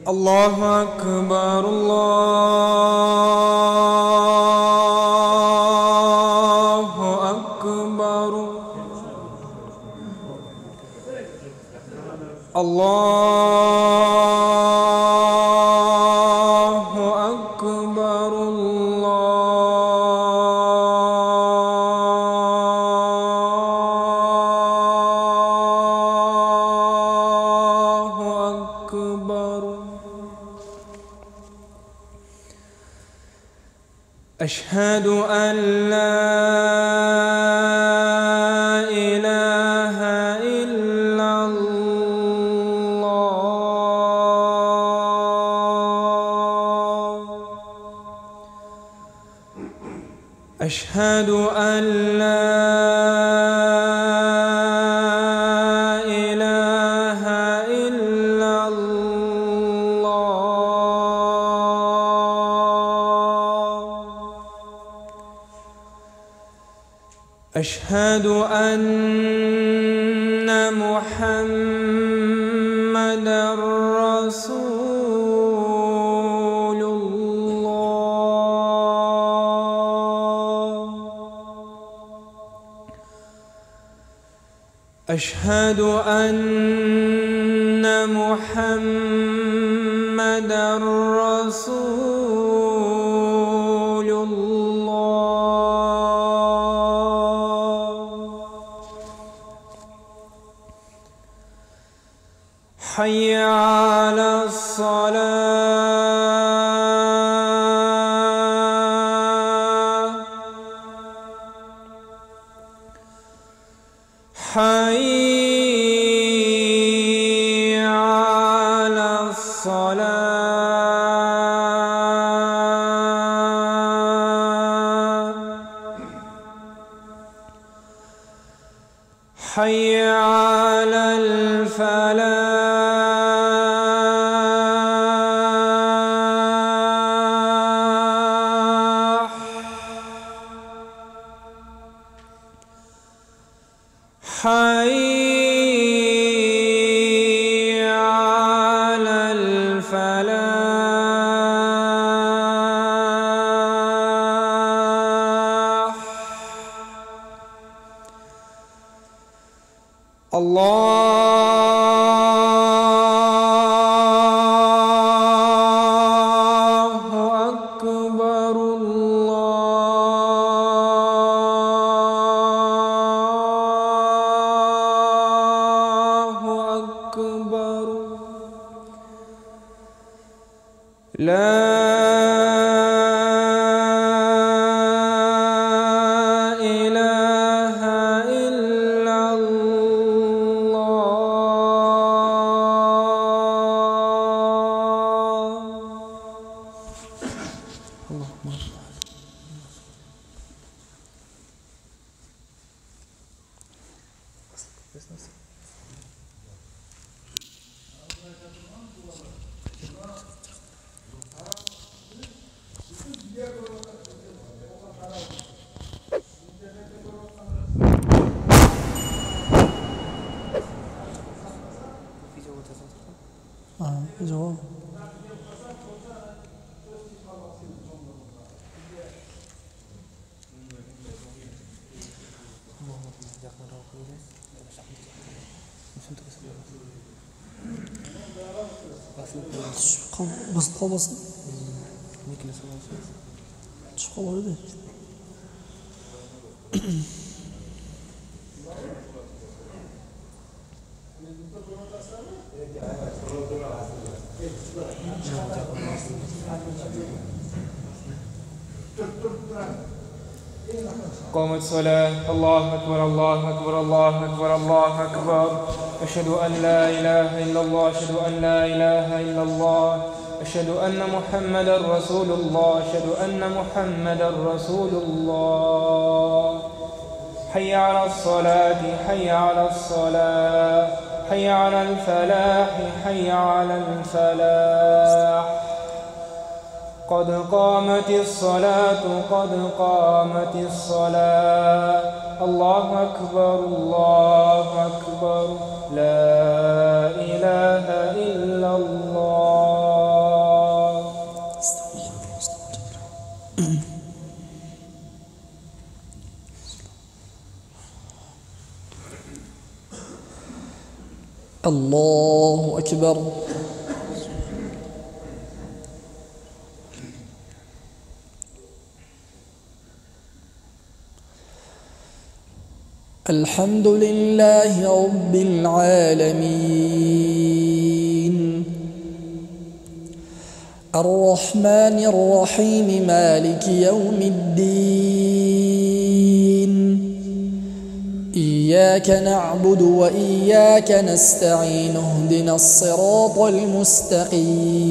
الله أكبر الله أكبر الله أكبر الله أكبر. أشهد أن لا إله إلا الله. أشهد أن لا إله إلا الله. أشهد أن محمدًا رسول الله. أشهد أن محمدًا رسول الله. حي على الصلاة. حي على الصلاة. حي على الفلاح. حي على الفلاح. الله أكبر الله أكبر. لا إله إلا الله. اللهم جواب. بس خلص تشوفوا ولا قامت صلاة. الله أكبر الله أكبر الله أكبر الله أكبر. أشهد أن لا إله إلا الله. أشهد أن لا إله إلا الله. أشهد أن محمدًا رسول الله. أشهد أن محمدًا رسول الله. حي على الصلاة. حي على الصلاة. حي على الفلاح. حي على الفلاح. قد قامت الصلاة. قد قامت الصلاة. الله أكبر الله أكبر. لا إله إلا الله. الله أكبر. الحمد لله رب العالمين الرحمن الرحيم مالك يوم الدين إياك نعبد وإياك نستعين اهدنا الصراط المستقيم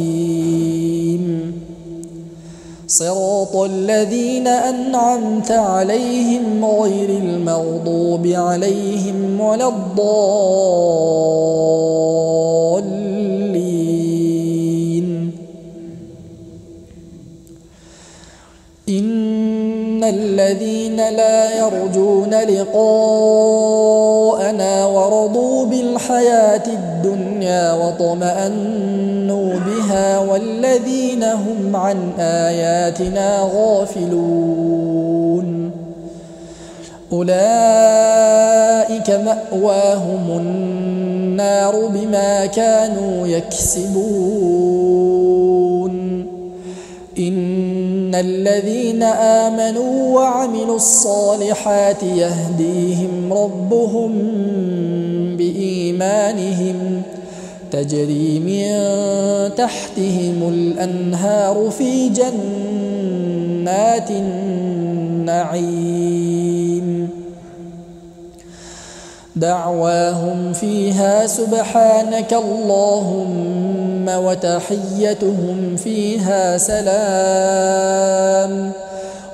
صراط الذين أنعمت عليهم غير المغضوب عليهم ولا الضالين. إن الذين لا يرجون لقاءنا ورضوا بالحياة الدنيا واطمأنوا بها والذين هم عن آياتنا غافلون أولئك مأواهم النار بما كانوا يكسبون. إن الذين آمنوا وعملوا الصالحات يهديهم ربهم بإيمانهم تجري من تحتهم الأنهار في جنات النعيم دعواهم فيها سبحانك اللهم وتحيتهم فيها سلام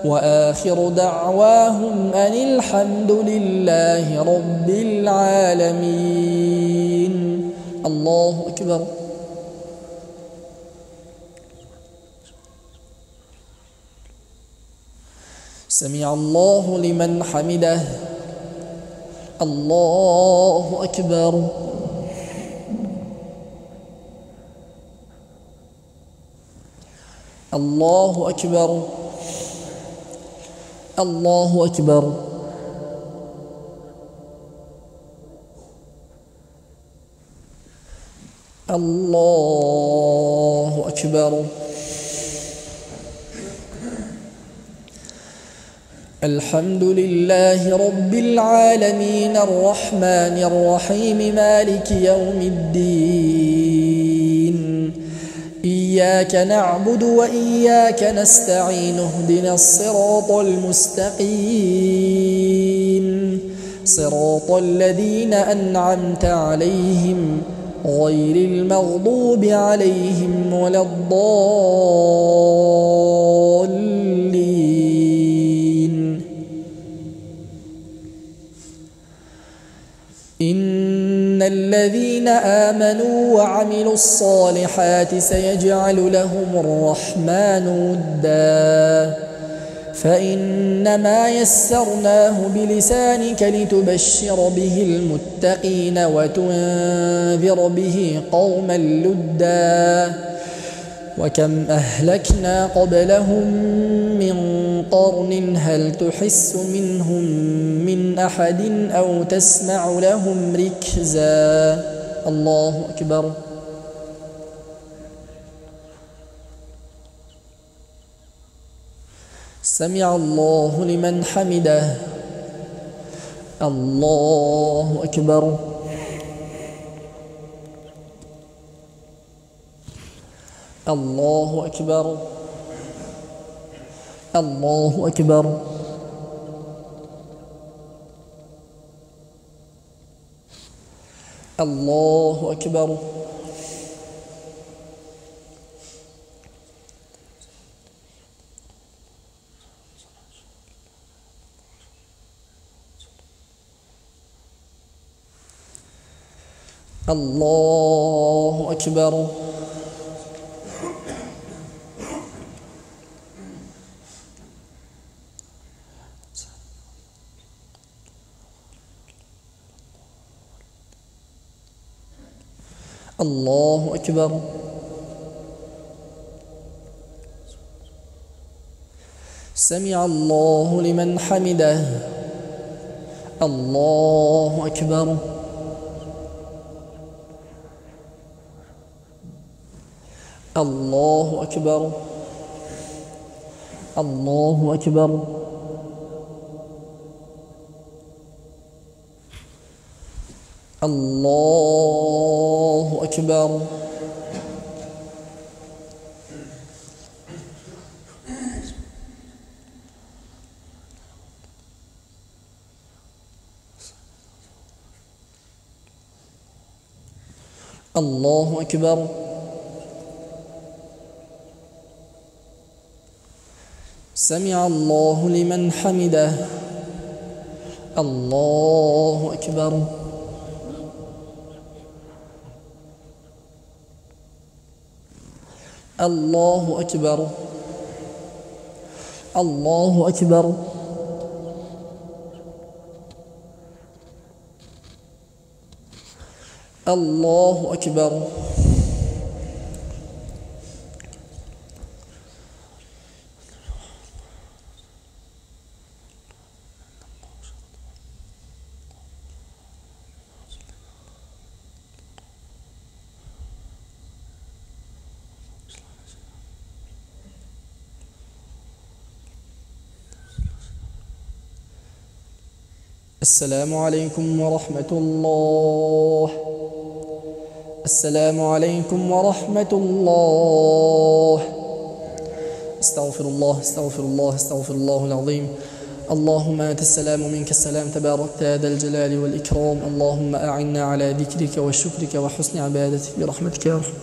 وآخر دعواهم أن الحمد لله رب العالمين. الله أكبر. سمع الله لمن حمده. الله أكبر. الله أكبر. الله أكبر. الله أكبر. الحمد لله رب العالمين الرحمن الرحيم مالك يوم الدين إياك نعبد وإياك نستعين اهدنا الصراط المستقيم صراط الذين أنعمت عليهم غير المغضوب عليهم ولا الضالين. إن الذين آمنوا وعملوا الصالحات سيجعل لهم الرحمن ودا فإنما يسرناه بلسانك لتبشر به المتقين وتنذر به قوما لدا وكم أهلكنا قبلهم من قرن هل تحس منهم من أحد أو تسمع لهم ركزا. الله أكبر. سمع الله لمن حمده. الله أكبر. الله أكبر. الله أكبر. الله أكبر. الله أكبر. الله أكبر. سمع الله لمن حمده. الله أكبر. الله أكبر الله أكبر الله أكبر الله أكبر سمع الله لمن حمده الله أكبر الله أكبر الله أكبر الله أكبر السلام عليكم ورحمة الله السلام عليكم ورحمة الله استغفر الله استغفر الله استغفر الله العظيم اللهم أنت السلام ومنك السلام تباركت يا ذا الجلال والإكرام اللهم أعنا على ذكرك وشكرك وحسن عبادتك برحمتك يا رحمن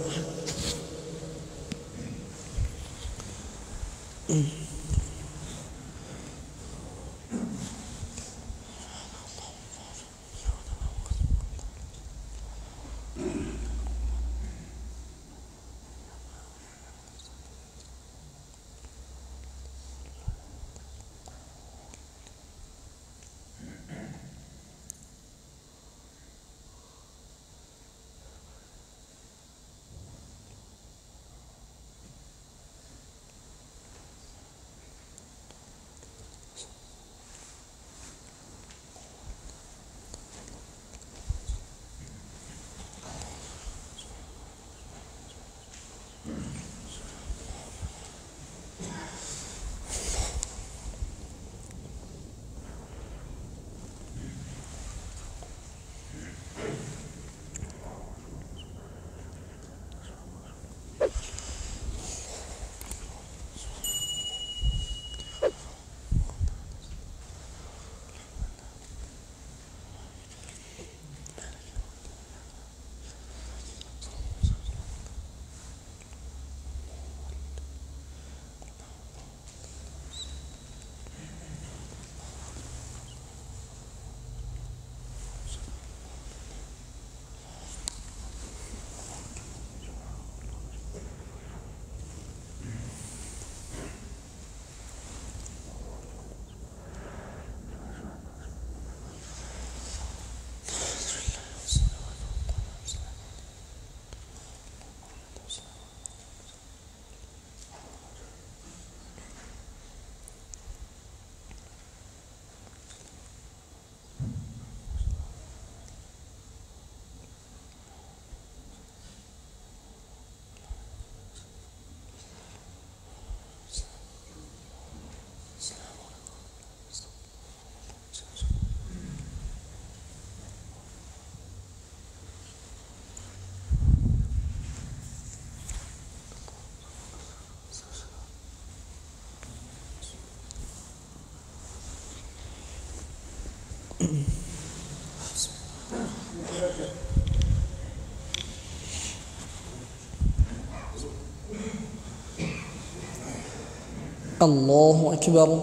الله أكبر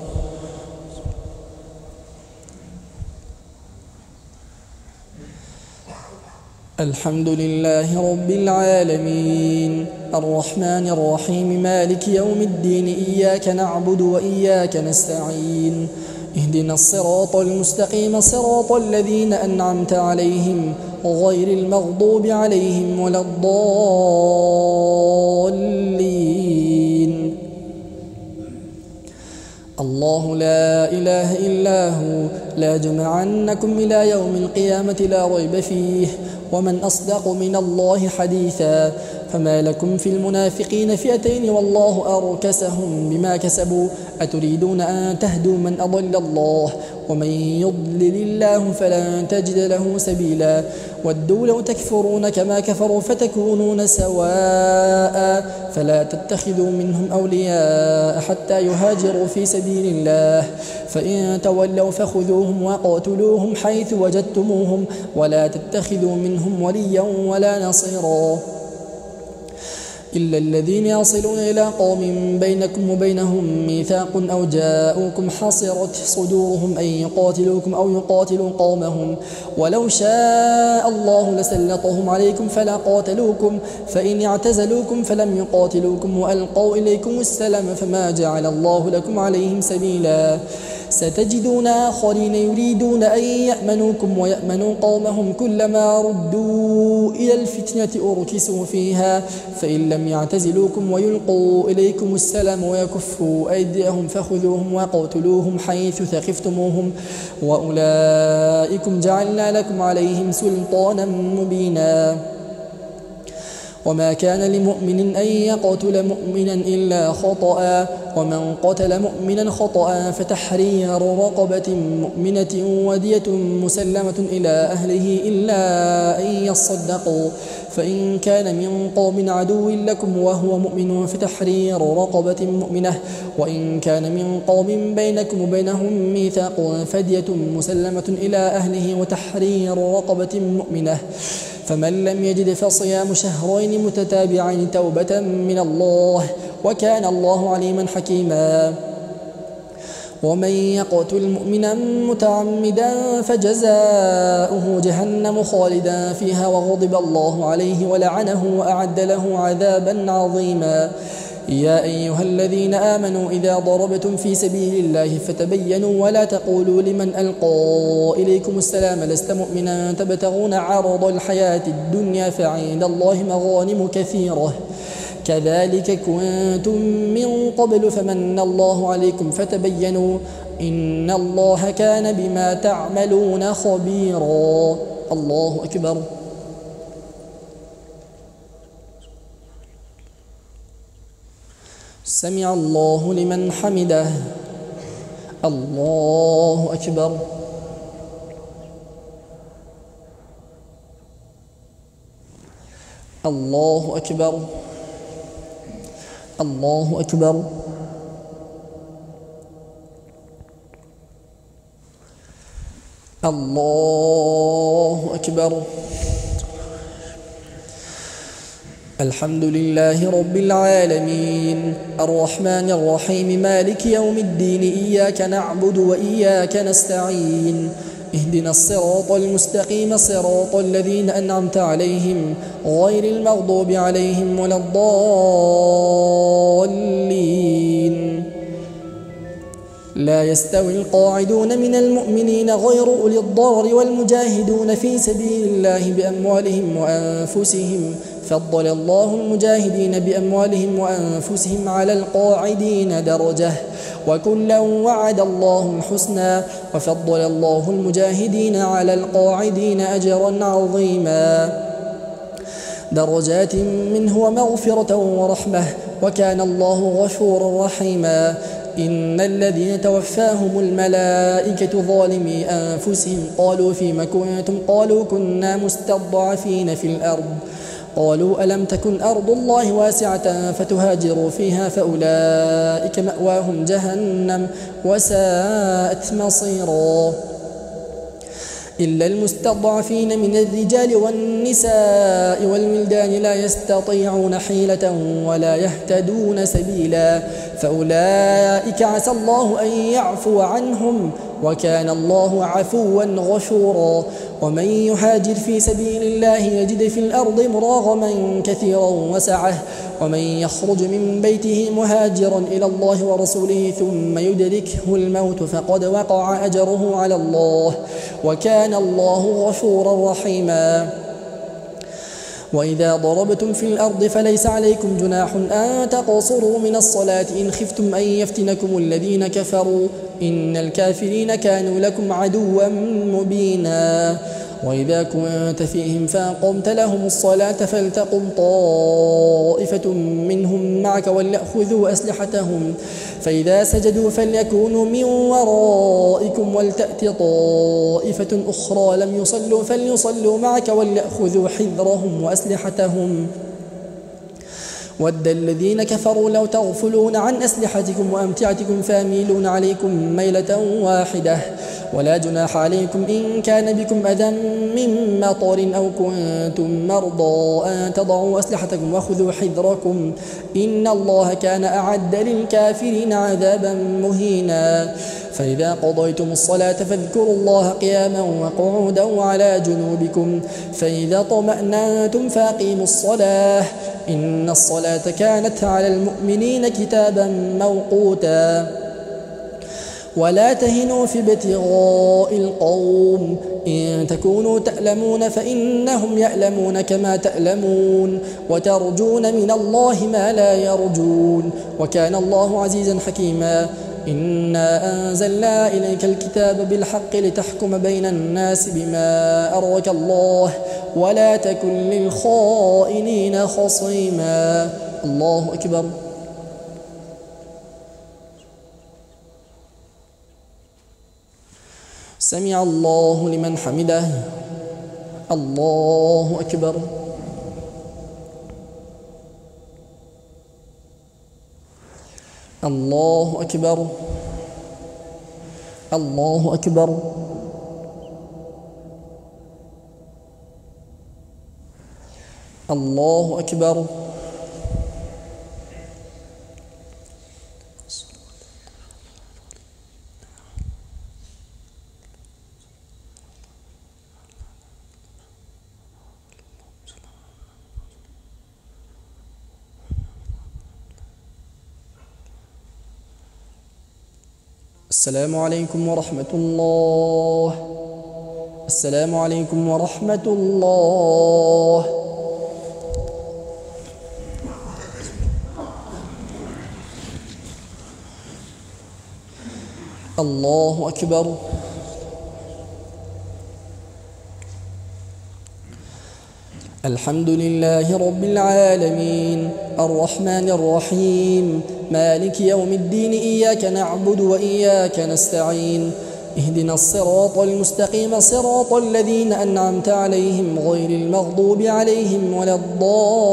الحمد لله رب العالمين الرحمن الرحيم مالك يوم الدين إياك نعبد وإياك نستعين اهدنا الصراط المستقيم صراط الذين أنعمت عليهم غير المغضوب عليهم ولا الضالين الله لا إله إلا هو لا جمعنكم إلى يوم القيامة لا ريب فيه ومن أصدق من الله حديثا. فما لكم في المنافقين فئتين والله أركسهم بما كسبوا أتريدون أن تهدوا من أضل الله ومن يضلل الله فلن تجد له سبيلا. ودوا لو تكفرون كما كفروا فتكونون سواء فلا تتخذوا منهم أولياء حتى يهاجروا في سبيل الله فإن تولوا فخذوهم وقاتلوهم حيث وجدتموهم ولا تتخذوا منهم وليا ولا نصيرا إلا الذين يصلون إلى قوم بينكم وبينهم ميثاق أو جاءوكم حصرت صدورهم أن يقاتلوكم أو يقاتلوا قومهم ولو شاء الله لسلطهم عليكم فلا قاتلوكم فإن اعتزلوكم فلم يقاتلوكم وألقوا إليكم السلام فما جعل الله لكم عليهم سبيلا. ستجدون آخرين يريدون أن يأمنوكم ويأمنوا قومهم كلما ردوا إلى الفتنة أركسوا فيها فإن لم يعتزلوكم ويلقوا إليكم السلام ويكفوا أيديهم فخذوهم وقاتلوهم حيث ثقفتموهم وأولئكم جعلنا لكم عليهم سلطانا مبينا. وما كان لمؤمن أن يقتل مؤمنا إلا خطأ ومن قتل مؤمنا خطأ فتحرير رقبة مؤمنة ودية مسلمة إلى أهله إلا أن يصدقوا فإن كان من قوم عدو لكم وهو مؤمن فتحرير رقبة مؤمنة وإن كان من قوم بينكم وبينهم ميثاق فدية مسلمة إلى أهله وتحرير رقبة مؤمنة فمن لم يجد فصيام شهرين متتابعين توبة من الله وكان الله عليما حكيما. ومن يقتل مؤمنا متعمدا فجزاؤه جهنم خالدا فيها وغضب الله عليه ولعنه وأعد له عذابا عظيما. يا أيها الذين آمنوا إذا ضربتم في سبيل الله فتبينوا ولا تقولوا لمن ألقى إليكم السلام لست مؤمنا تبتغون عرض الحياة الدنيا فعند الله مغانم كثيرة كذلك كنتم من قبل فمن الله عليكم فتبينوا إن الله كان بما تعملون خبيرا. الله أكبر. سمع الله لمن حمده. الله أكبر. الله أكبر. الله أكبر. الله أكبر. الحمد لله رب العالمين الرحمن الرحيم مالك يوم الدين إياك نعبد وإياك نستعين اهدنا الصراط المستقيم صراط الذين أنعمت عليهم غير المغضوب عليهم ولا الضالين. لا يستوي القاعدون من المؤمنين غير أولي الضرر والمجاهدون في سبيل الله بأموالهم وأنفسهم فضل الله المجاهدين بأموالهم وأنفسهم على القاعدين درجة وكلا وعد الله الحسنى وفضل الله المجاهدين على القاعدين أجرا عظيما درجات منه ومغفرة ورحمة وكان الله غفورا رحيما. إن الذين توفاهم الملائكة ظالمي أنفسهم قالوا فيما كنتم قالوا كنا مستضعفين في الأرض قالوا ألم تكن أرض الله واسعة فتهاجروا فيها فأولئك مأواهم جهنم وساءت مصيرا. إلا المستضعفين من الرجال والنساء والولدان لا يستطيعون حيلة ولا يهتدون سبيلا فأولئك عسى الله أن يعفو عنهم وكان الله عفوا غفورا. ومن يهاجر في سبيل الله يجد في الأرض مراغما كثيرا وسعة ومن يخرج من بيته مهاجرا إلى الله ورسوله ثم يدركه الموت فقد وقع أجره على الله وكان الله غفورا رحيما. وإذا ضربتم في الأرض فليس عليكم جناح أن تقصروا من الصلاة إن خفتم أن يفتنكم الذين كفروا إن الكافرين كانوا لكم عدوا مبينا. وإذا كنت فيهم فأقمت لهم الصلاة فلتقم طائفة منهم معك وليأخذوا أسلحتهم فإذا سجدوا فليكونوا من ورائكم ولتأت طائفة أخرى لم يصلوا فليصلوا معك وليأخذوا حذرهم وأسلحتهم ود الذين كفروا لو تغفلون عن أسلحتكم وأمتعتكم فاميلون عليكم ميلة واحدة ولا جناح عليكم إن كان بكم أذى من مطر أو كنتم مرضى أن تضعوا أسلحتكم وخذوا حذركم إن الله كان أعد للكافرين عذابا مهينا فإذا قضيتم الصلاة فاذكروا الله قياما وقعودا وعلى جنوبكم فإذا طمأنتم فأقيموا الصلاة إن الصلاة كانت على المؤمنين كتابا موقوتا ولا تهنوا في ابتغاء القوم إن تكونوا تألمون فإنهم يألمون كما تألمون وترجون من الله ما لا يرجون وكان الله عزيزا حكيما إنا أنزلنا إليك الكتاب بالحق لتحكم بين الناس بما أراك الله ولا تكن للخائنين خصيما الله أكبر سمع الله لمن حمده الله أكبر الله أكبر الله أكبر الله أكبر السلام عليكم ورحمة الله السلام عليكم ورحمة الله الله أكبر الحمد لله رب العالمين الرحمن الرحيم مالك يوم الدين إياك نعبد وإياك نستعين اهدنا الصراط المستقيم صراط الذين أنعمت عليهم غير المغضوب عليهم ولا الضالين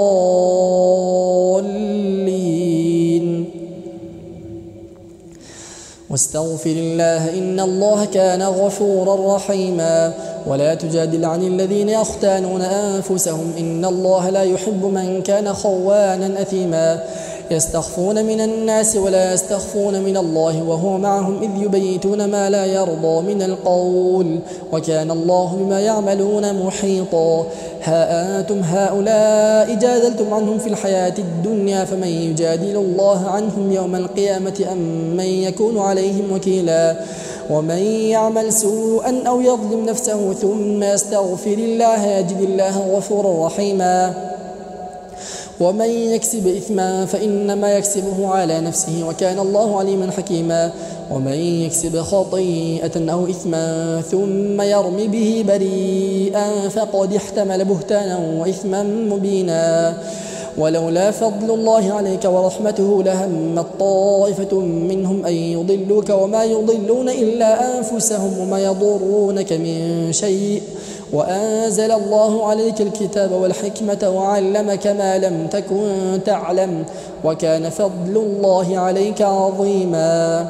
واستغفر الله إن الله كان غفورا رحيما ولا تجادل عن الذين يختانون أنفسهم إن الله لا يحب من كان خوانا أثيما يستخفون من الناس ولا يستخفون من الله وهو معهم إذ يبيتون ما لا يرضى من القول وكان الله بما يعملون محيطا ها أنتم هؤلاء جادلتم عنهم في الحياة الدنيا فمن يجادل الله عنهم يوم القيامة أم من يكون عليهم وكيلا ومن يعمل سوءا أو يظلم نفسه ثم يستغفر الله يجد الله غفورا رحيما ومن يكسب إثما فإنما يكسبه على نفسه وكان الله عليما حكيما ومن يكسب خطيئة أو إثما ثم يرمي به بريئا فقد احتمل بهتانا وإثما مبينا ولولا فضل الله عليك ورحمته لهمت طائفة منهم أن يضلوك وما يضلون إلا أنفسهم وما يضرونك من شيء وأنزل الله عليك الكتاب والحكمة وعلمك ما لم تكن تعلم وكان فضل الله عليك عظيما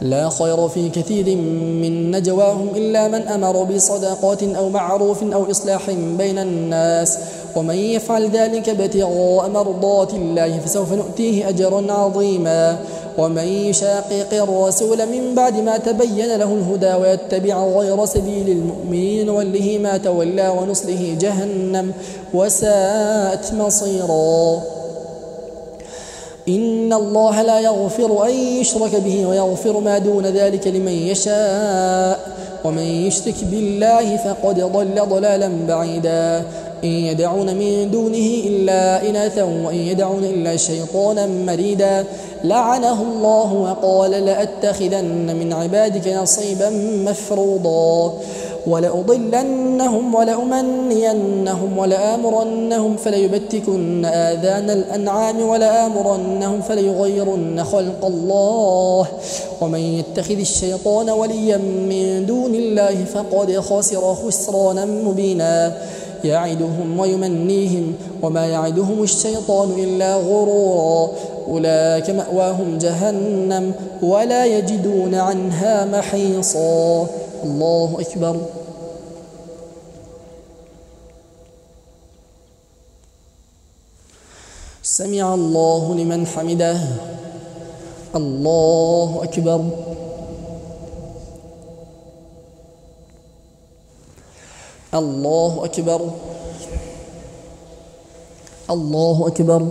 لا خير في كثير من نجواهم إلا من أمر بصدقات أو معروف أو إصلاح بين الناس ومن يفعل ذلك ابتغاء مرضات الله فسوف نؤتيه أجرا عظيما ومن يشاقق الرسول من بعد ما تبين له الهدى ويتبع غير سبيل المؤمنين نوله ما تولى ونصله جهنم وساءت مصيرا إن الله لا يغفر أن يشرك به ويغفر ما دون ذلك لمن يشاء ومن يشرك بالله فقد ضل ضلالا بعيدا إن يدعون من دونه إلا إناثا وإن يدعون إلا شيطانا مريدا لعنه الله وقال لأتخذن من عبادك نصيبا مفروضا ولأضلنهم ولأمنينهم ولآمرنهم فليبتكن آذان الأنعام ولآمرنهم فليغيرن خلق الله ومن يتخذ الشيطان وليا من دون الله فقد خسر خسرانا مبينا يعدهم ويمنيهم وما يعدهم الشيطان إلا غرورا أولئك مأواهم جهنم ولا يجدون عنها محيصا. الله أكبر. سمع الله لمن حمده. الله أكبر. الله أكبر. الله أكبر.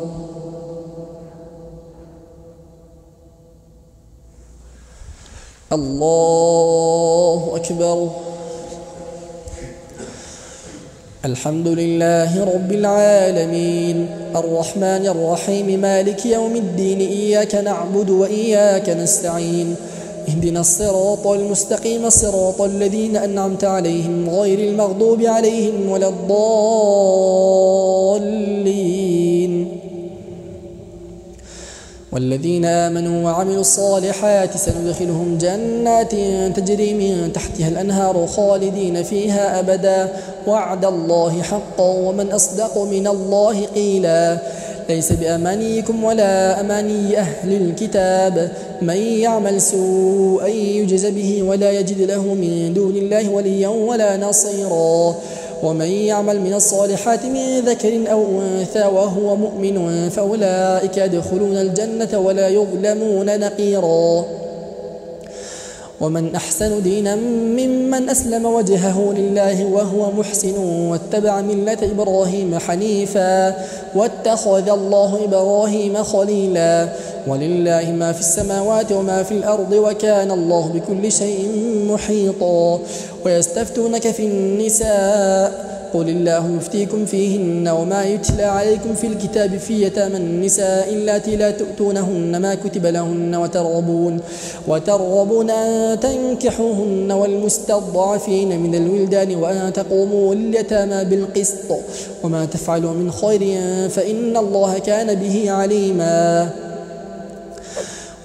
الله أكبر. الحمد لله رب العالمين الرحمن الرحيم مالك يوم الدين إياك نعبد وإياك نستعين اهدنا الصراط المستقيم صراط الذين أنعمت عليهم غير المغضوب عليهم ولا الضالين والذين آمنوا وعملوا الصالحات سندخلهم جنات تجري من تحتها الأنهار خالدين فيها أبدا وعد الله حقا ومن أصدق من الله قيلا ليس بأمانيكم ولا أماني أهل الكتاب من يعمل سوءا يجز به ولا يجد له من دون الله وليا ولا نصيرا ومن يعمل من الصالحات من ذكر أو أنثى وهو مؤمن فأولئك يدخلون الجنة ولا يظلمون نقيرا ومن أحسن دينا ممن أسلم وجهه لله وهو محسن واتبع ملة إبراهيم حنيفا واتخذ الله إبراهيم خليلا ولله ما في السماوات وما في الأرض وكان الله بكل شيء محيطا ويستفتونك في النساء قل الله يفتيكم فيهن وما يتلى عليكم في الكتاب في يتامى النساء اللاتي لا تؤتونهن ما كتب لهن وترغبون أن تنكحوهن والمستضعفين من الولدان وأن تقوموا لليتامى بالقسط وما تفعلوا من خير فإن الله كان به عليما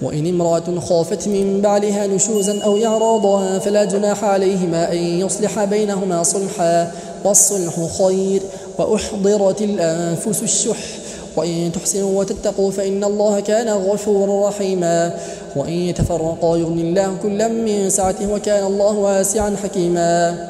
وإن امرأة خافت من بعلها نشوزا أو إعراضا فلا جناح عليهما أن يصلح بينهما صلحا والصلح خير وأحضرت الأنفس الشح وإن تحسنوا وتتقوا فإن الله كان غفورا رحيما وإن يتفرقا يغني الله كلا من سعته وكان الله واسعا حكيما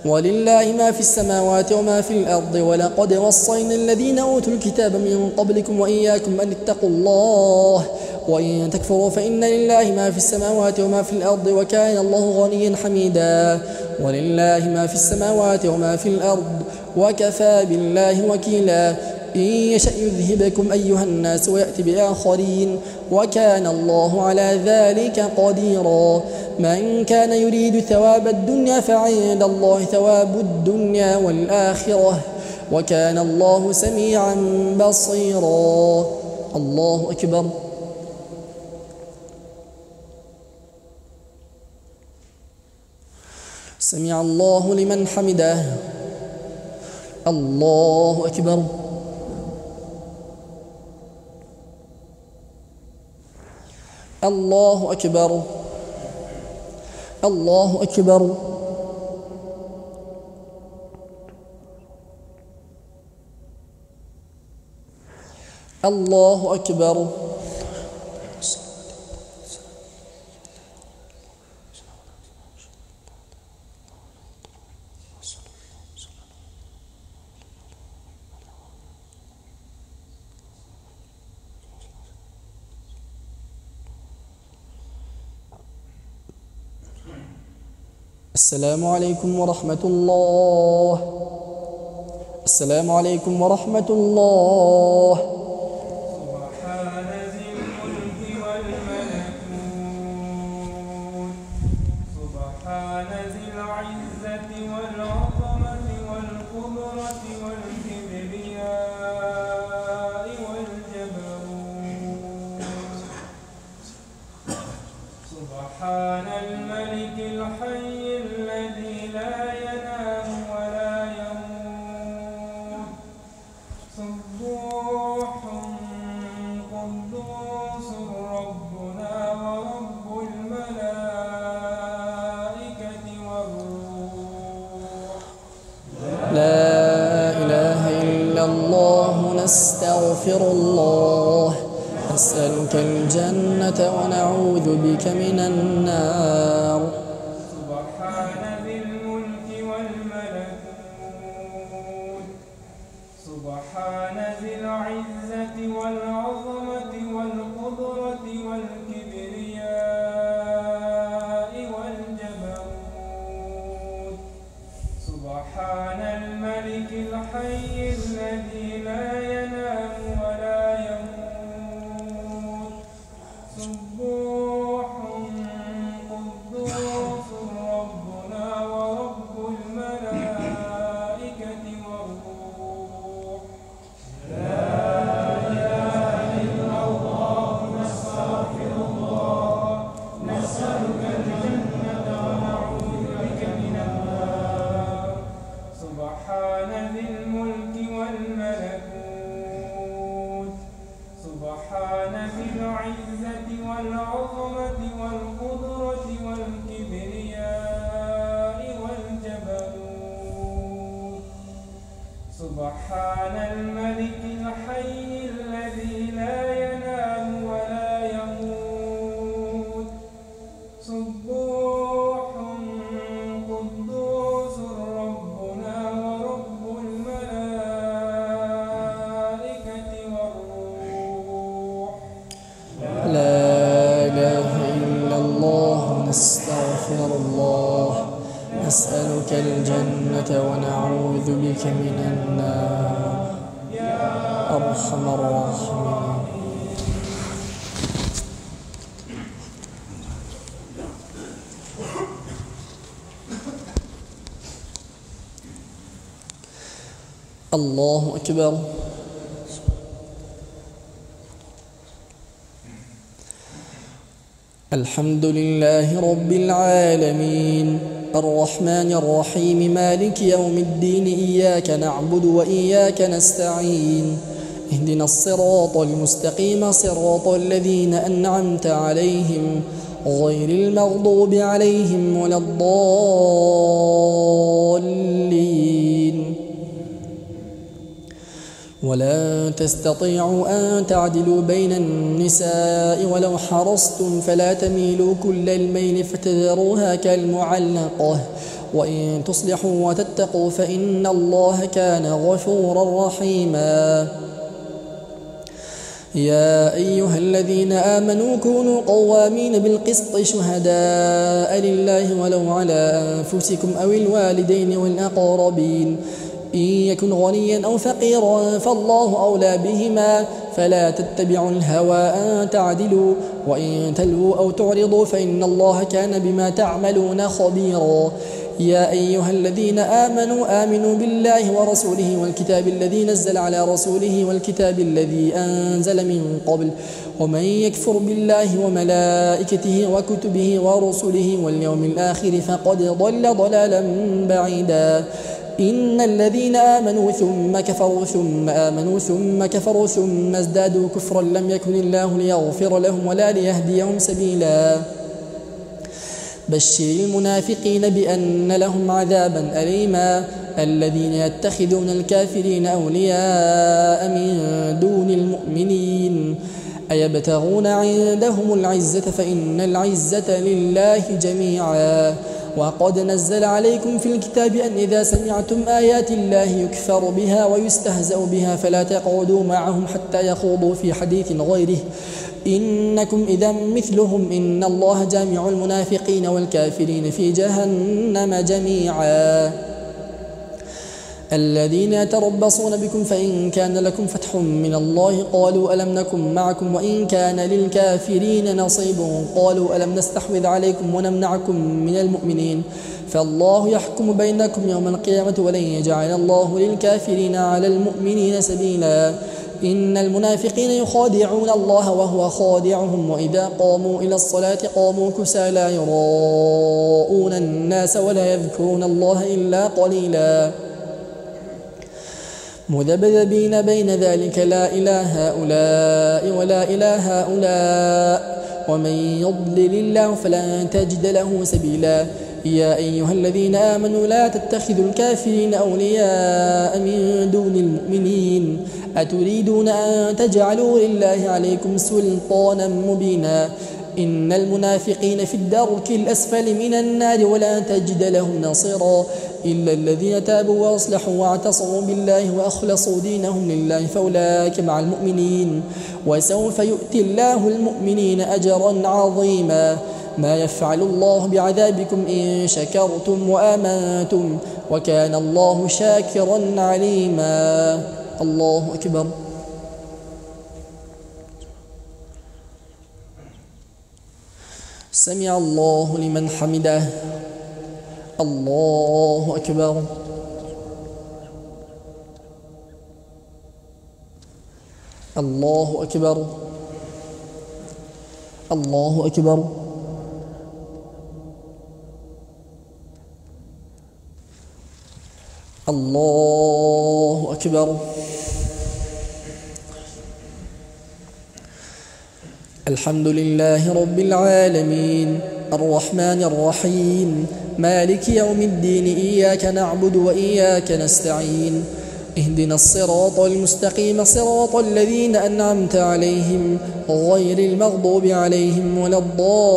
ولله ما في السماوات وما في الأرض ولقد وصينا الذين أوتوا الكتاب من قبلكم وإياكم أن اتقوا الله وإن تكفروا فإن لله ما في السماوات وما في الأرض وكان الله غنيا حميدا ولله ما في السماوات وما في الأرض وكفى بالله وكيلا إن يشأ يذهبكم أيها الناس ويأتي بآخرين وكان الله على ذلك قديرا من كان يريد ثواب الدنيا فعند الله ثواب الدنيا والآخرة وكان الله سميعا بصيرا. الله أكبر. سمع الله لمن حمده. الله أكبر. الله أكبر. الله أكبر. الله أكبر. السلام عليكم ورحمة الله. السلام عليكم ورحمة الله. سبحان ذي الملك والملكوت سبحان ذي العزة والعظمة والقدرة والكبرياء والجبروت سبحان الملك الحي نسألك الجنة ونعوذ بك من النار. سبحان ذي الملك والملكوت سبحان ذي العزة والعظمة والقدرة والكبرياء والجبروت سبحان الملك الحي الذي لا ينام ولا يموت سبوح قدوس ربنا ورب الملائكة والروح نسألك الجنة ونعوذ بك من النار. سبحان ذي الملك والملكوت سبحان ذي العزة والعظمة والقدرة والكبرياء والجبروت سبحان الملك الحي الذي لا ينام ولا يموت سبوح قدوس ربنا ورب الملائكة والروح لا إله إلا الله. نستغفر الله. نسألك الجنة ونعوذ بك من النار. أرحم الراحمين. الله أكبر. الحمد لله رب العالمين الرحمن الرحيم مالك يوم الدين إياك نعبد وإياك نستعين اهدنا الصراط المستقيم صراط الذين أنعمت عليهم غير المغضوب عليهم ولا الضالين. ولا تستطيعوا أن تعدلوا بين النساء ولو حرصتم فلا تميلوا كل الميل فتذروها كالمعلقة وإن تصلحوا وتتقوا فإن الله كان غفورا رحيما. يا أيها الذين آمنوا كونوا قوامين بالقسط شهداء لله ولو على أنفسكم أو الوالدين والأقربين إن يكن غنيا أو فقيرا فالله أولى بهما فلا تتبعوا الهوى أن تعدلوا وإن تلووا أو تعرضوا فإن الله كان بما تعملون خبيرا. يا أيها الذين آمنوا بالله ورسوله والكتاب الذي نزل على رسوله والكتاب الذي أنزل من قبل ومن يكفر بالله وملائكته وكتبه ورسله واليوم الآخر فقد ضل ضلالا بعيدا. إن الذين آمنوا ثم كفروا ثم آمنوا ثم كفروا ثم ازدادوا كفرا لم يكن الله ليغفر لهم ولا ليهديهم سبيلا. بشر المنافقين بأن لهم عذابا أليما. الذين يتخذون الكافرين أولياء من دون المؤمنين أيبتغون عندهم العزة فإن العزة لله جميعا. وقد نزل عليكم في الكتاب أن إذا سمعتم آيات الله يكفر بها ويستهزأ بها فلا تقعدوا معهم حتى يخوضوا في حديث غيره إنكم إذا مثلهم إن الله جامع المنافقين والكافرين في جهنم جميعا. الذين يتربصون بكم فإن كان لكم فتح من الله قالوا ألم نكن معكم وإن كان للكافرين نصيب قالوا ألم نستحوذ عليكم ونمنعكم من المؤمنين فالله يحكم بينكم يوم القيامة ولن يجعل الله للكافرين على المؤمنين سبيلا. إن المنافقين يخادعون الله وهو خادعهم وإذا قاموا إلى الصلاة قاموا كسالى يراءون الناس ولا يذكرون الله إلا قليلا. مذبذبين بين ذلك لا إله هؤلاء ولا إله هؤلاء ومن يضلل الله فلن تجد له سبيلا. يا أيها الذين آمنوا لا تتخذوا الكافرين أولياء من دون المؤمنين أتريدون أن تجعلوا لله عليكم سلطانا مبينا إن المنافقين في الدرك الأسفل من النار ولا تجد لهم نصيرا إلا الذين تابوا وأصلحوا واعتصموا بالله وأخلصوا دينهم لله فأولئك مع المؤمنين وسوف يؤتي الله المؤمنين أجرا عظيما ما يفعل الله بعذابكم إن شكرتم وآمنتم وكان الله شاكرا عليما. الله أكبر. سمع الله لمن حمده. الله أكبر. الله أكبر. الله أكبر. الله أكبر. الحمد لله رب العالمين الرحمن الرحيم مالك يوم الدين إياك نعبد وإياك نستعين اهدنا الصراط المستقيم صراط الذين أنعمت عليهم غير المغضوب عليهم ولا الضالين.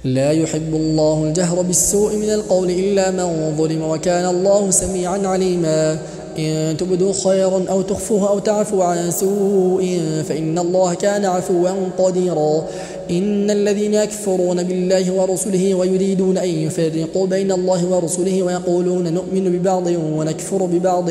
لا يحب الله الجهر بالسوء من القول إلا من ظلم وكان الله سميعا عليما. إن تبدوا خيرا أو تخفوه أو تعفوا عن سوء فإن الله كان عفوا قديرا. إن الذين يكفرون بالله ورسله ويريدون أن يفرقوا بين الله ورسله ويقولون نؤمن ببعض ونكفر ببعض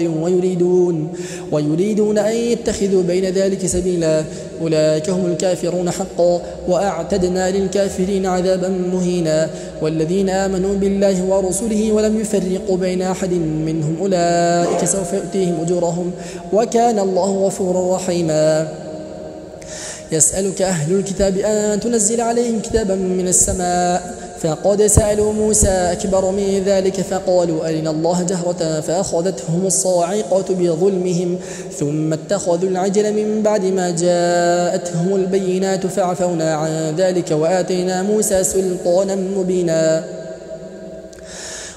ويريدون أن يتخذوا بين ذلك سبيلا أولئك هم الكافرون حقا وأعتدنا للكافرين عذابا مهينا. والذين آمنوا بالله ورسله ولم يفرقوا بين أحد منهم أولئك سوف يؤتيهم أجورهم وكان الله غفورا رحيما. يسألك أهل الكتاب أن تنزل عليهم كتابا من السماء فقد سألوا موسى أكبر من ذلك فقالوا أرنا الله جهرة فأخذتهم الصاعقة بظلمهم ثم اتخذوا العجل من بعد ما جاءتهم البينات فعفونا عن ذلك وآتينا موسى سلطانا مبينا.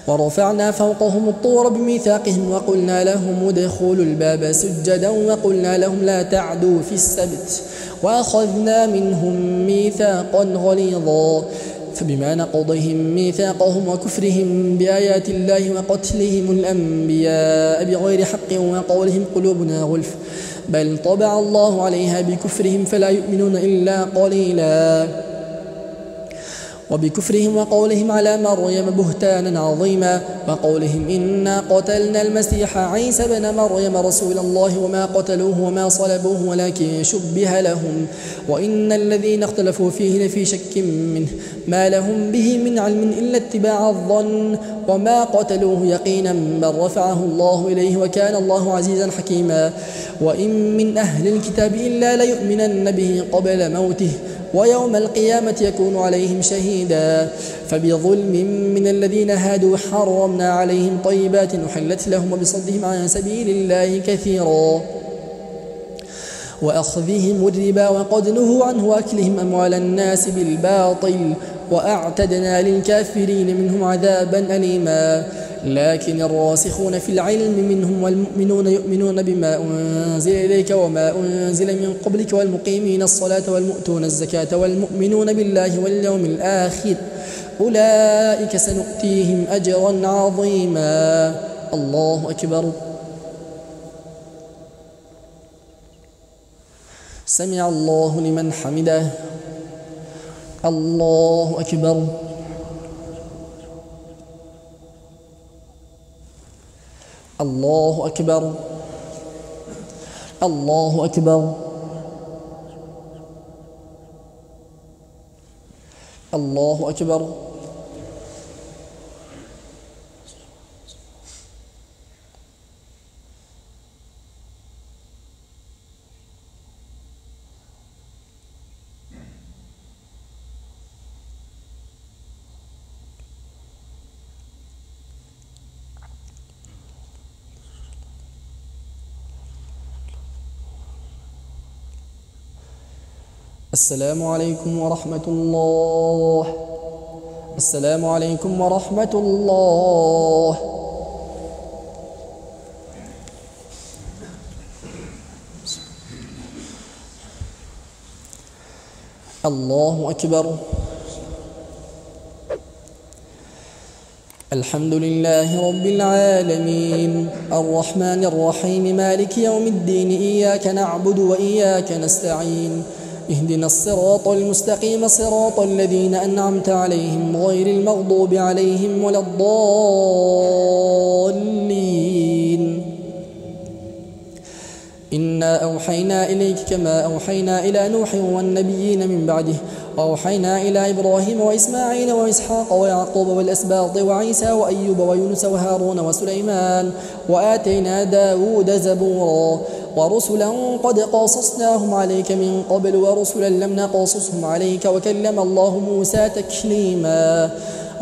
ورفعنا فوقهم الطور بميثاقهم وقلنا لهم ادخلوا الباب سجدا وقلنا لهم لا تعدوا في السبت وأخذنا منهم ميثاقا غليظا. فبما نقضهم ميثاقهم وكفرهم بآيات الله وقتلهم الأنبياء بغير حق وقولهم قلوبنا غلف بل طبع الله عليها بكفرهم فلا يؤمنون إلا قليلا. وبكفرهم وقولهم على مريم بهتانا عظيما وقولهم إنا قتلنا المسيح عيسى بن مريم رسول الله وما قتلوه وما صلبوه ولكن شبه لهم وإن الذين اختلفوا فيه لفي شك منه ما لهم به من علم إلا اتباع الظن وما قتلوه يقينا بل رفعه الله إليه وكان الله عزيزا حكيما. وإن من أهل الكتاب إلا ليؤمنن به قبل موته ويوم القيامة يكون عليهم شهيدا. فبظلم من الذين هادوا حرمنا عليهم طيبات أحلت لهم وبصدهم عن سبيل الله كثيرا وأخذهم الربا وقد نهوا عنه وأكلهم أموال الناس بالباطل وأعتدنا للكافرين منهم عذابا أليما. لكن الراسخون في العلم منهم والمؤمنون يؤمنون بما أنزل إليك وما أنزل من قبلك والمقيمين الصلاة والمؤتون الزكاة والمؤمنون بالله واليوم الآخر أولئك سنؤتيهم أجرا عظيما. الله أكبر. سمع الله لمن حمده. الله أكبر. الله أكبر. الله أكبر. الله أكبر. السلام عليكم ورحمة الله. السلام عليكم ورحمة الله. الله أكبر. الحمد لله رب العالمين الرحمن الرحيم مالك يوم الدين إياك نعبد وإياك نستعين اهدنا الصراط المستقيم صراط الذين أنعمت عليهم غير المغضوب عليهم ولا الضالين. إنا أوحينا إليك كما أوحينا إلى نوح والنبيين من بعده وأوحينا إلى إبراهيم وإسماعيل وإسحاق ويعقوب والأسباط وعيسى وأيوب ويونس وهارون وسليمان وآتينا داود زبورا ورسلا قد قصصناهم عليك من قبل ورسلا لم نقصصهم عليك وكلم الله موسى تكليما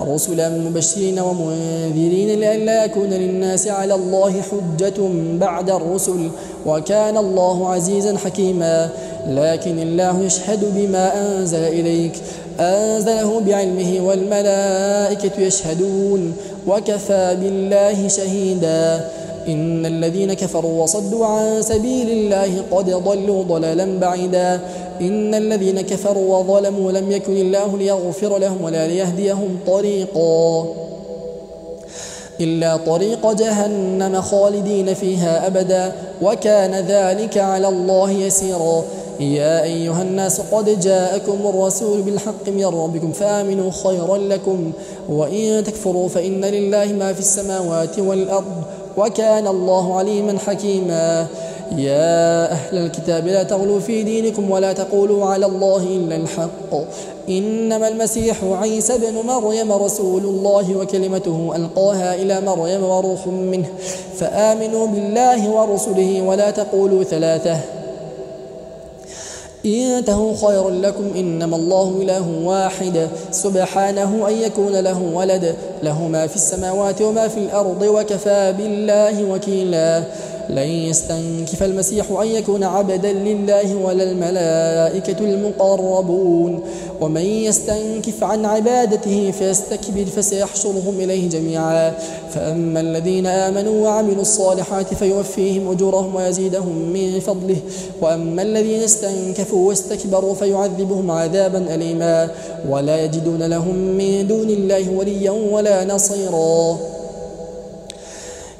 رسلا مبشرين ومنذرين لئلا يكون للناس على الله حجة بعد الرسل وكان الله عزيزا حكيما. لكن الله يشهد بما أنزل إليك أنزله بعلمه والملائكة يشهدون وكفى بالله شهيدا. إن الذين كفروا وصدوا عن سبيل الله قد ضلوا ضلالا بعيدا. إن الذين كفروا وظلموا لم يكن الله ليغفر لهم ولا ليهديهم طريقا إلا طريق جهنم خالدين فيها أبدا وكان ذلك على الله يسيرا. يا أيها الناس قد جاءكم الرسول بالحق من ربكم فآمنوا خيرا لكم وإن تكفروا فإن لله ما في السماوات والأرض وكان الله عليما حكيما. يا أهل الكتاب لا تغلوا في دينكم ولا تقولوا على الله إلا الحق إنما المسيح عيسى بن مريم رسول الله وكلمته ألقاها إلى مريم وروح منه فآمنوا بالله ورسله ولا تقولوا ثلاثة انتهوا خير لكم إنما الله إله واحد سبحانه أن يكون له ولد له ما في السماوات وما في الأرض وكفى بالله وكيلا. لن يستنكف المسيح أن يكون عبدا لله ولا الملائكة المقربون ومن يستنكف عن عبادته فيستكبر فسيحشرهم إليه جميعا. فأما الذين آمنوا وعملوا الصالحات فيوفيهم أجورهم ويزيدهم من فضله وأما الذين استنكفوا واستكبروا فيعذبهم عذابا أليما ولا يجدون لهم من دون الله وليا ولا نصيرا.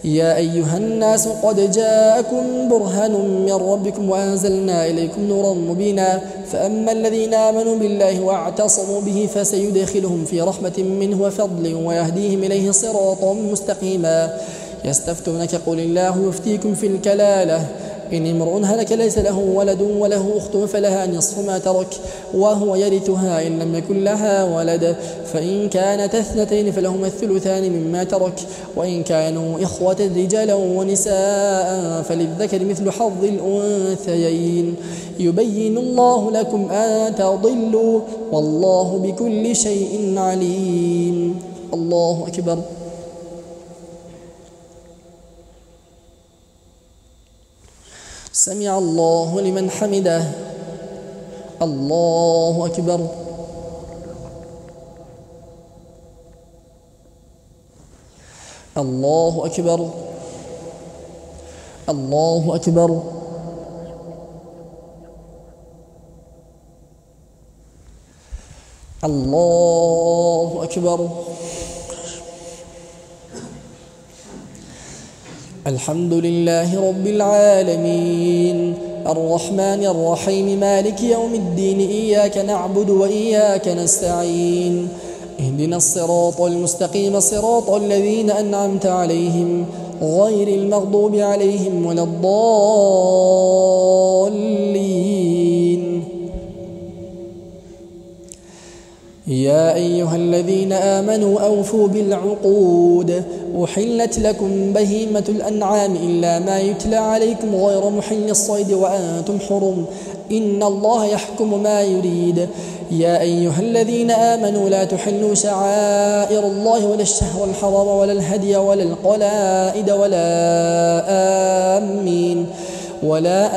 يا أيها الناس قد جاءكم برهان من ربكم وأنزلنا إليكم نورا مبينا فأما الذين آمنوا بالله واعتصموا به فسيدخلهم في رحمة منه وفضل ويهديهم إليه صراطا مستقيما. يستفتونك قل الله يفتيكم في الكلالة إن امرؤ هلك ليس له ولد وله أخت فلها نصف ما ترك وهو يرثها إن لم يكن لها ولد فإن كانت اثنتين فلهما الثلثان مما ترك وإن كانوا إخوة رجالا ونساء فللذكر مثل حظ الأنثيين يبين الله لكم أن تضلوا والله بكل شيء عليم. الله أكبر. سمع الله لمن حمده. الله أكبر. الله أكبر. الله أكبر. الله أكبر. الحمد لله رب العالمين الرحمن الرحيم مالك يوم الدين إياك نعبد وإياك نستعين اهدنا الصراط المستقيم صراط الذين أنعمت عليهم غير المغضوب عليهم ولا الضالين. يا أيها الذين آمنوا أوفوا بالعقود أحلت لكم بهيمة الأنعام إلا ما يتلى عليكم غير محل الصيد وأنتم حرم إن الله يحكم ما يريد. يا أيها الذين آمنوا لا تحلوا شعائر الله ولا الشهر الحرام ولا الهدي ولا القلائد ولا ولا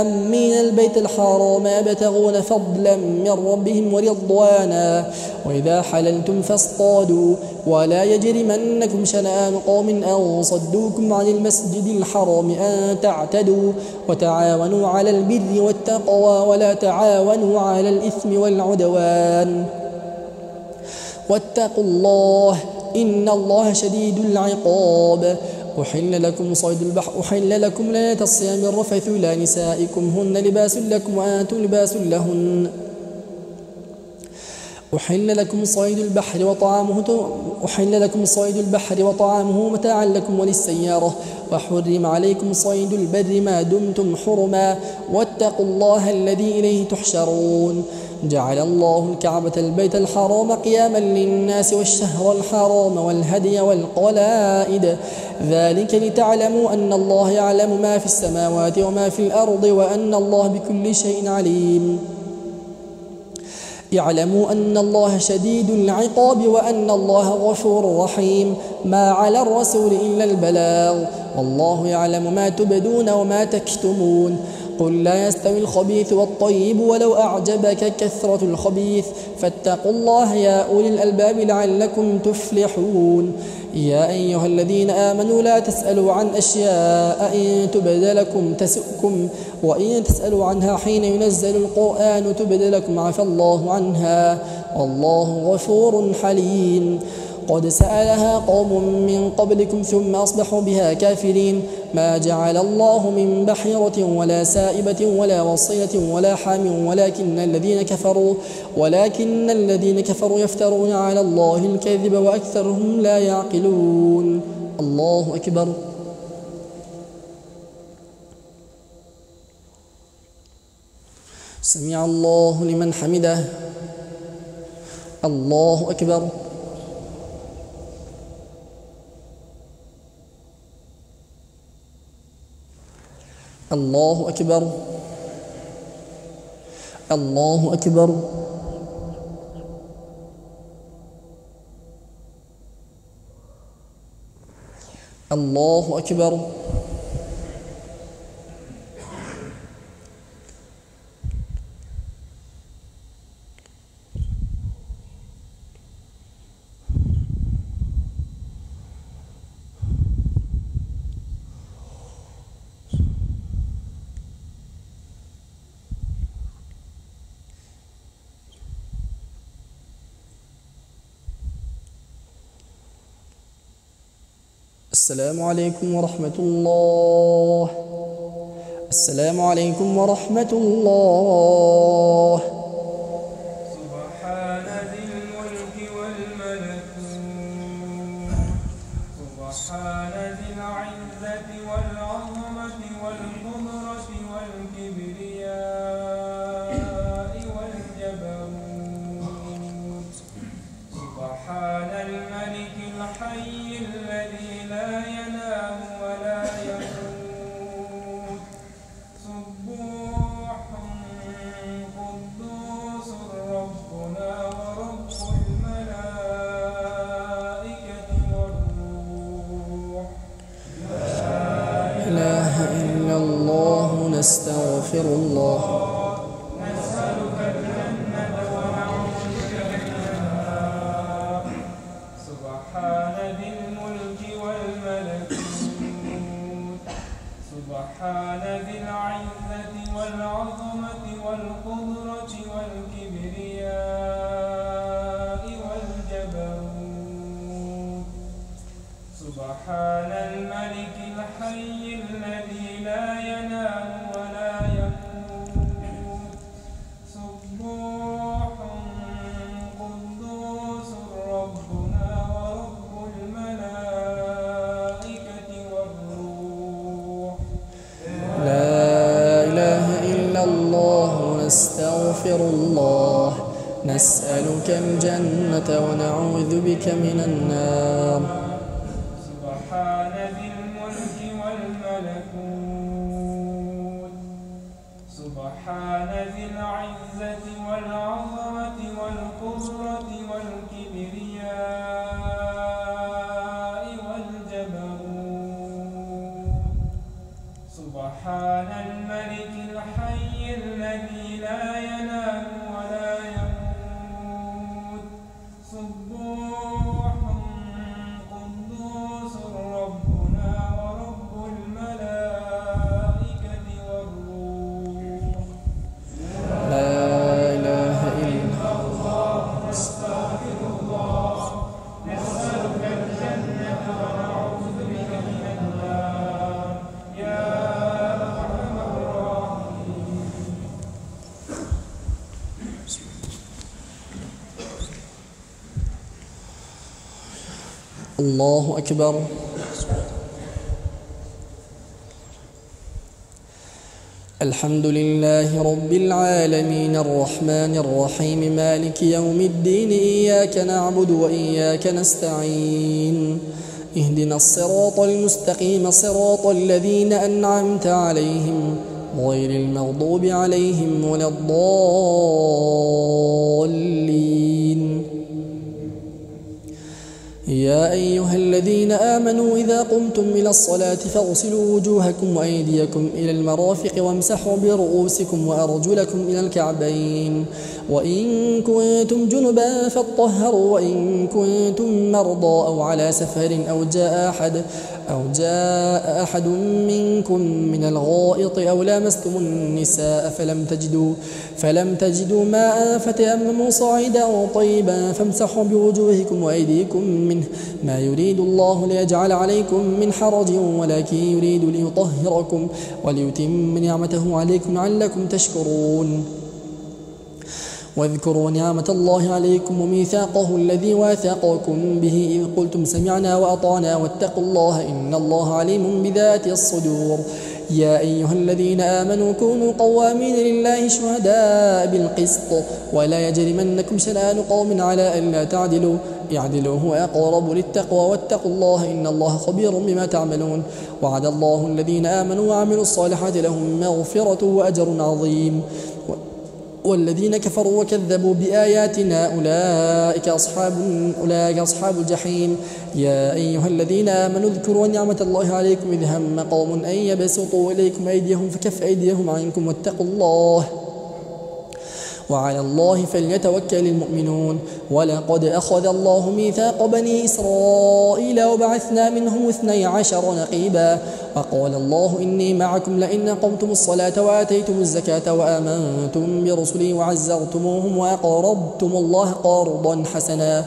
آمين البيت الحرام يبتغون فضلا من ربهم ورضوانا وإذا حللتم فاصطادوا ولا يجرمنكم شنآن قوم أن صدوكم عن المسجد الحرام أن تعتدوا وتعاونوا على البر والتقوى ولا تعاونوا على الإثم والعدوان واتقوا الله إن الله شديد العقاب. أحل لكم ليلة الصيام الرفث إلى نسائكم هن لباس لكم وأنتم لباس لهن. أحل لكم صيد البحر وطعامه متاعا لكم وللسيارة وحرم عليكم صيد البر ما دمتم حرما واتقوا الله الذي إليه تحشرون. جعل الله الكعبة البيت الحرام قياما للناس والشهر الحرام والهدي والقلائد ذلك لتعلموا أن الله يعلم ما في السماوات وما في الأرض وأن الله بكل شيء عليم. اعلموا أن الله شديد العقاب وأن الله غفور رحيم. ما على الرسول إلا البلاغ والله يعلم ما تبدون وما تكتمون. قل لا يستوي الخبيث والطيب ولو أعجبك كثرة الخبيث فاتقوا الله يا أولي الألباب لعلكم تفلحون. يا أيها الذين آمنوا لا تسألوا عن أشياء إن تبد لكم تسؤكم وإن تسألوا عنها حين ينزل القرآن تبد لكم عفى الله عنها والله غفور حليم. قد سألها قوم من قبلكم ثم أصبحوا بها كافرين. ما جعل الله من بحيرة ولا سائبة ولا وصيلة ولا حام ولكن الذين كفروا يفترون على الله الكذب وأكثرهم لا يعقلون. الله أكبر. سمع الله لمن حمده. الله أكبر. الله أكبر. الله أكبر. الله أكبر. السلام عليكم ورحمة الله. السلام عليكم ورحمة الله. سبحان ذي الملك والملكوت سبحان ذي العزة والعظمة والقدرة والكبرياء والجبروت سبحان الملك الحي الذي لا ينام ولا يموت سبوح قدوس ربنا ورب الملائكة والروح لا إله إلا الله نستغفر الله. نسألك الجنة ونعوذ بك من النار. سبحان ذي الملك والملكوت سبحان ذي العزة والعظمة والقدرة والكبرياء والجبروت سبحان الملك الحي الذي لا ينام ولا يموت سبوح قدوس ربنا ورب الملائكة والروح لا إله إلا الله نستغفر الله. نسألك الجنة ونعوذ بك من النار. سبحان ذي الملك والملكوت سبحان ذي العزة والعظمة والقدرة والكبرياء والجبروت سبحان الله أكبر. الحمد لله رب العالمين الرحمن الرحيم مالك يوم الدين إياك نعبد وإياك نستعين اهدنا الصراط المستقيم صراط الذين أنعمت عليهم غير المغضوب عليهم ولا الضالين. يا أيها الذين آمنوا إذا قمتم إلى الصلاة فاغسلوا وجوهكم وأيديكم إلى المرافق وامسحوا برؤوسكم وأرجلكم إلى الكعبين وإن كنتم جنبا فاطهروا وإن كنتم مرضى أو على سفر أو جاء أحد منكم من الغائط أو لامستم النساء فلم تجدوا ماء فتيمموا صعيدا طيبا فامسحوا بوجوهكم وأيديكم منه ما يريد الله ليجعل عليكم من حرج ولكن يريد ليطهركم وليتم نعمته عليكم لعلكم تشكرون. واذكروا نعمة الله عليكم وميثاقه الذي واثقكم به إذ قلتم سمعنا وأطعنا واتقوا الله إن الله عليم بذات الصدور. يا أيها الذين آمنوا كونوا قوامين لله شهداء بالقسط ولا يجرمنكم شنآن قوم على ألا تعدلوا اعدلوا هو أقرب للتقوى واتقوا الله إن الله خبير بما تعملون. وعد الله الذين آمنوا وعملوا الصالحات لهم مغفرة وأجر عظيم. والذين كفروا وكذبوا بآياتنا أولئك أصحاب الجحيم. يا أيها الذين آمنوا اذكروا نعمة الله عليكم إذ هم قوم أن يبسطوا إليكم أيديهم فكف أيديهم عنكم واتقوا الله وعلى الله فليتوكل المؤمنون. ولقد أخذ الله ميثاق بني إسرائيل وبعثنا منهم 12 نقيبا وقال الله إني معكم لئن أقمتم الصلاة وآتيتم الزكاة وآمنتم برسلي وعزرتموهم وأقرضتم الله قرضا حسنا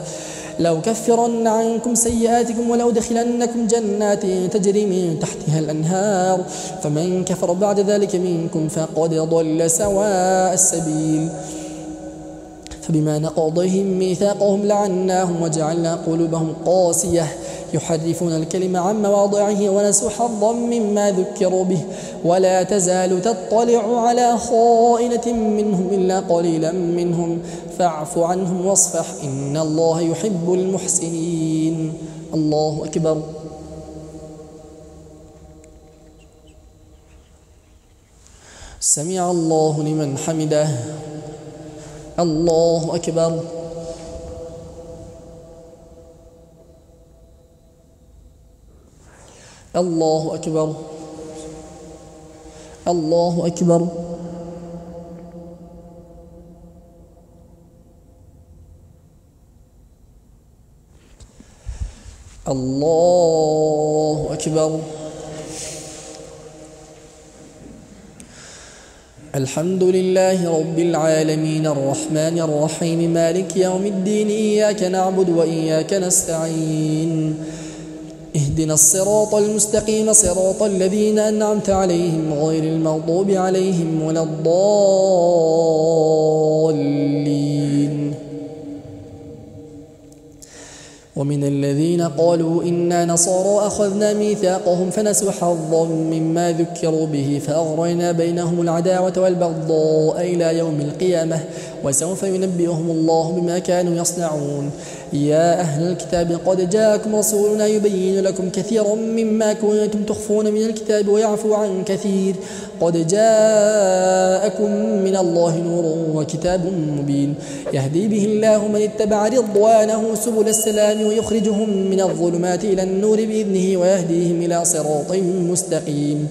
لأكفرن عنكم سيئاتكم ولأدخلنكم جنات تجري من تحتها الأنهار فمن كفر بعد ذلك منكم فقد ضل سواء السبيل. فبما نقضهم ميثاقهم لعناهم وجعلنا قلوبهم قاسية يحرفون الكلم عن مواضعه ونسوا حظا مما ذكروا به ولا تزال تطلع على خائنة منهم إلا قليلا منهم فاعف عنهم واصفح إن الله يحب المحسنين. الله أكبر. سمع الله لمن حمده. الله أكبر. الله أكبر. الله أكبر. الله أكبر. الحمد لله رب العالمين الرحمن الرحيم مالك يوم الدين إياك نعبد وإياك نستعين اهدنا الصراط المستقيم صراط الذين أنعمت عليهم غير المغضوب عليهم ولا الضالين. ومن الذين قالوا إنا نصارى أخذنا ميثاقهم فنسوا حظا مما ذكروا به فأغرينا بينهم العداوة والبغضاء إلى يوم القيامة وسوف ينبئهم الله بما كانوا يصنعون. يا أهل الكتاب قد جاءكم رسولنا يبين لكم كثيرا مما كنتم تخفون من الكتاب ويعفو عن كثير قد جاءكم من الله نور وكتاب مبين يهدي به الله من اتبع رضوانه سبل السلام ويخرجهم من الظلمات إلى النور بإذنه ويهديهم إلى صراط مستقيم.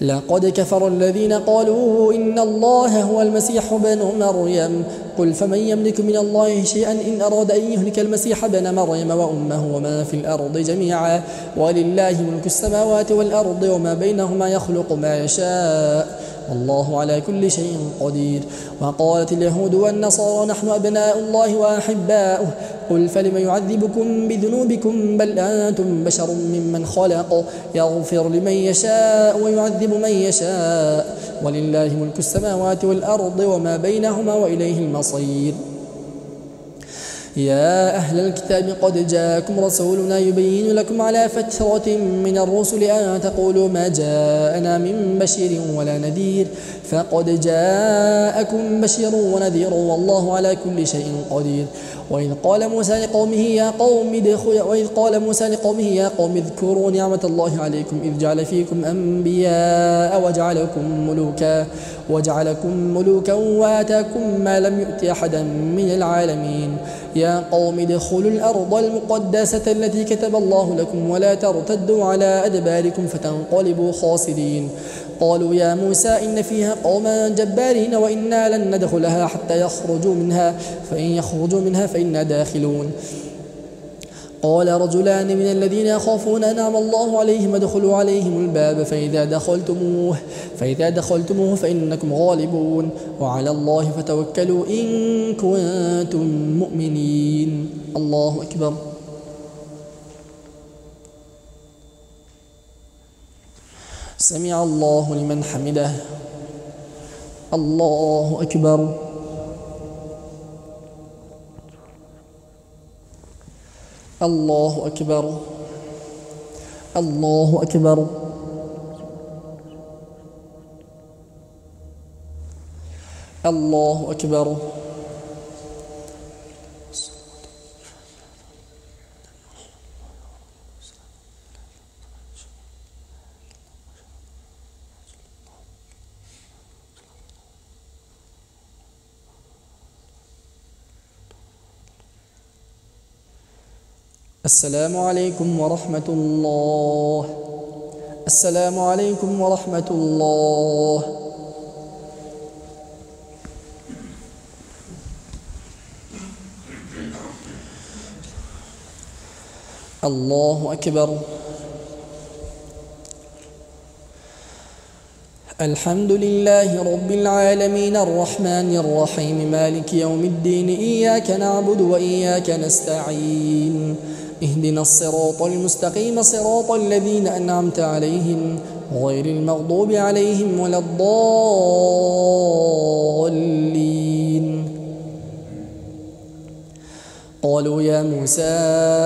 لقد كفر الذين قالوا إن الله هو المسيح ابن مريم قل فمن يملك من الله شيئا إن أراد أن يهلك المسيح ابن مريم وأمه وما في الأرض جميعا ولله ملك السماوات والأرض وما بينهما يخلق ما يشاء والله على كل شيء قدير. وقالت اليهود والنصارى نحن أبناء الله وأحباؤه قل فلم يعذبكم بذنوبكم بل أنتم بشر ممن خلق يغفر لمن يشاء ويعذب من يشاء ولله ملك السماوات والأرض وما بينهما وإليه المصير. يا أهل الكتاب قد جاءكم رسولنا يبين لكم على فترة من الرسل أن تقولوا ما جاءنا من بشير ولا نذير فقد جاءكم بشير ونذير والله على كل شيء قدير. وإذ قال موسى لقومه يا قوم اذكروا نعمة الله عليكم إذ جعل فيكم أنبياء وجعلكم ملوكا وآتاكم ما لم يؤت أحدا من العالمين. يا قوم ادخلوا الأرض المقدسة التي كتب الله لكم ولا ترتدوا على أدباركم فتنقلبوا خاسرين. قالوا يا موسى إن فيها قوما جبارين وإنا لن ندخلها حتى يخرجوا منها فإن يخرجوا منها فإنا داخلون. قال رجلان من الذين يخافون أنعم الله عليهم ادخلوا عليهم الباب فإذا دخلتموه فإنكم غالبون وعلى الله فتوكلوا إن كنتم مؤمنين. الله أكبر. سمع الله لمن حمده. الله أكبر. الله أكبر. الله أكبر. الله أكبر. السلام عليكم ورحمة الله. السلام عليكم ورحمة الله. الله أكبر. الحمد لله رب العالمين الرحمن الرحيم مالك يوم الدين إياك نعبد وإياك نستعين اهدنا الصراط المستقيم صراط الذين أنعمت عليهم غير المغضوب عليهم ولا الضالين. قالوا يا موسى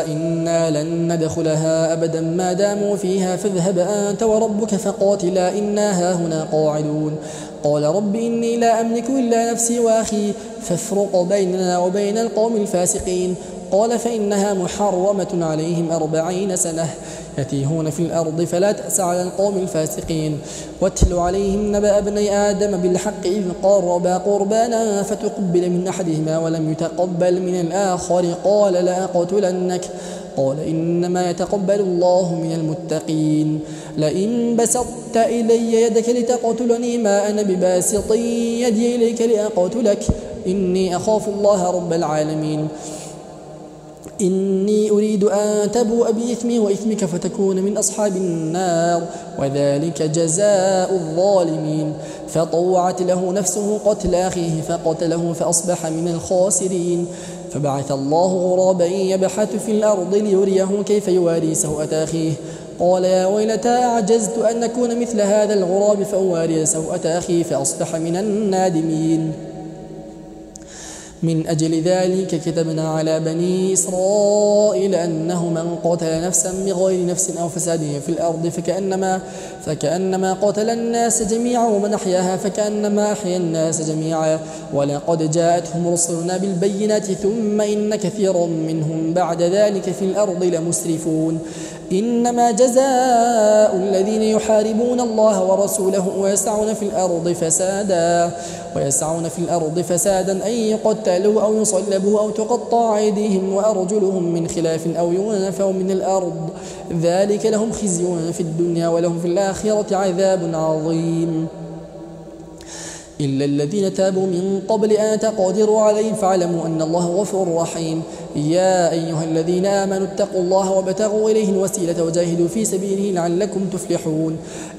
إنا لن ندخلها أبدا ما داموا فيها فاذهب أنت وربك فقاتلا إنا هاهنا قاعدون. قال رب إني لا أملك إلا نفسي وأخي فافرق بيننا وبين القوم الفاسقين. قال فإنها محرمة عليهم 40 سنة يتيهون في الأرض فلا تأس على القوم الفاسقين. واتل عليهم نبأ ابني آدم بالحق إذ قربا قربانا فتقبل من أحدهما ولم يتقبل من الآخر قال لأقتلنك قال إنما يتقبل الله من المتقين. لئن بسطت إلي يدك لتقتلني ما أنا بباسط يدي إليك لأقتلك إني أخاف الله رب العالمين. إني أريد أن تبوء بإثمي وإثمك فتكون من أصحاب النار وذلك جزاء الظالمين. فطوعت له نفسه قتل أخيه فقتله فأصبح من الخاسرين. فبعث الله غرابا يبحث في الأرض ليريه كيف يواري سوءة أخيه قال يا ويلتى أعجزت أن أكون مثل هذا الغراب فأواري سوءة أخي فأصبح من النادمين. من أجل ذلك كتبنا على بني إسرائيل أنه من قتل نفسا بغير نفس أو فساد في الأرض فكأنما قتل الناس جميعا ومن أحياها فكأنما أحيا الناس جميعا. ولقد جاءتهم رسلنا بالبينات ثم إن كثيرا منهم بعد ذلك في الأرض لمسرفون. إنما جزاء الذين يحاربون الله ورسوله ويسعون في الأرض فسادا أن يقتلوا أو يصلبوا أو تقطع أيديهم وأرجلهم من خلاف أو ينفوا من الأرض ذلك لهم خزي في الدنيا ولهم في الآخرة عذاب عظيم. إلا الذين تابوا من قبل أن تقدروا عليهم فاعلموا أن الله غفور رحيم. يا أيها الذين آمنوا اتقوا الله وابتغوا إليه الوسيلة وجاهدوا في سبيله لعلكم تفلحون.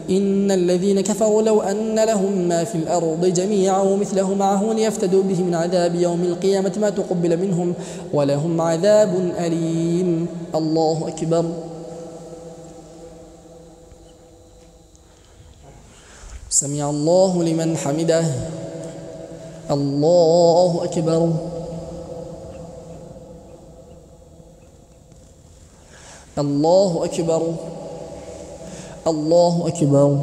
إن الذين كفروا لو أن لهم ما في الأرض جميعا ومثله معه ليفتدوا به من عذاب يوم القيامة ما تقبل منهم ولهم عذاب أليم. الله أكبر. سمع الله لمن حمده. الله أكبر. الله أكبر الله أكبر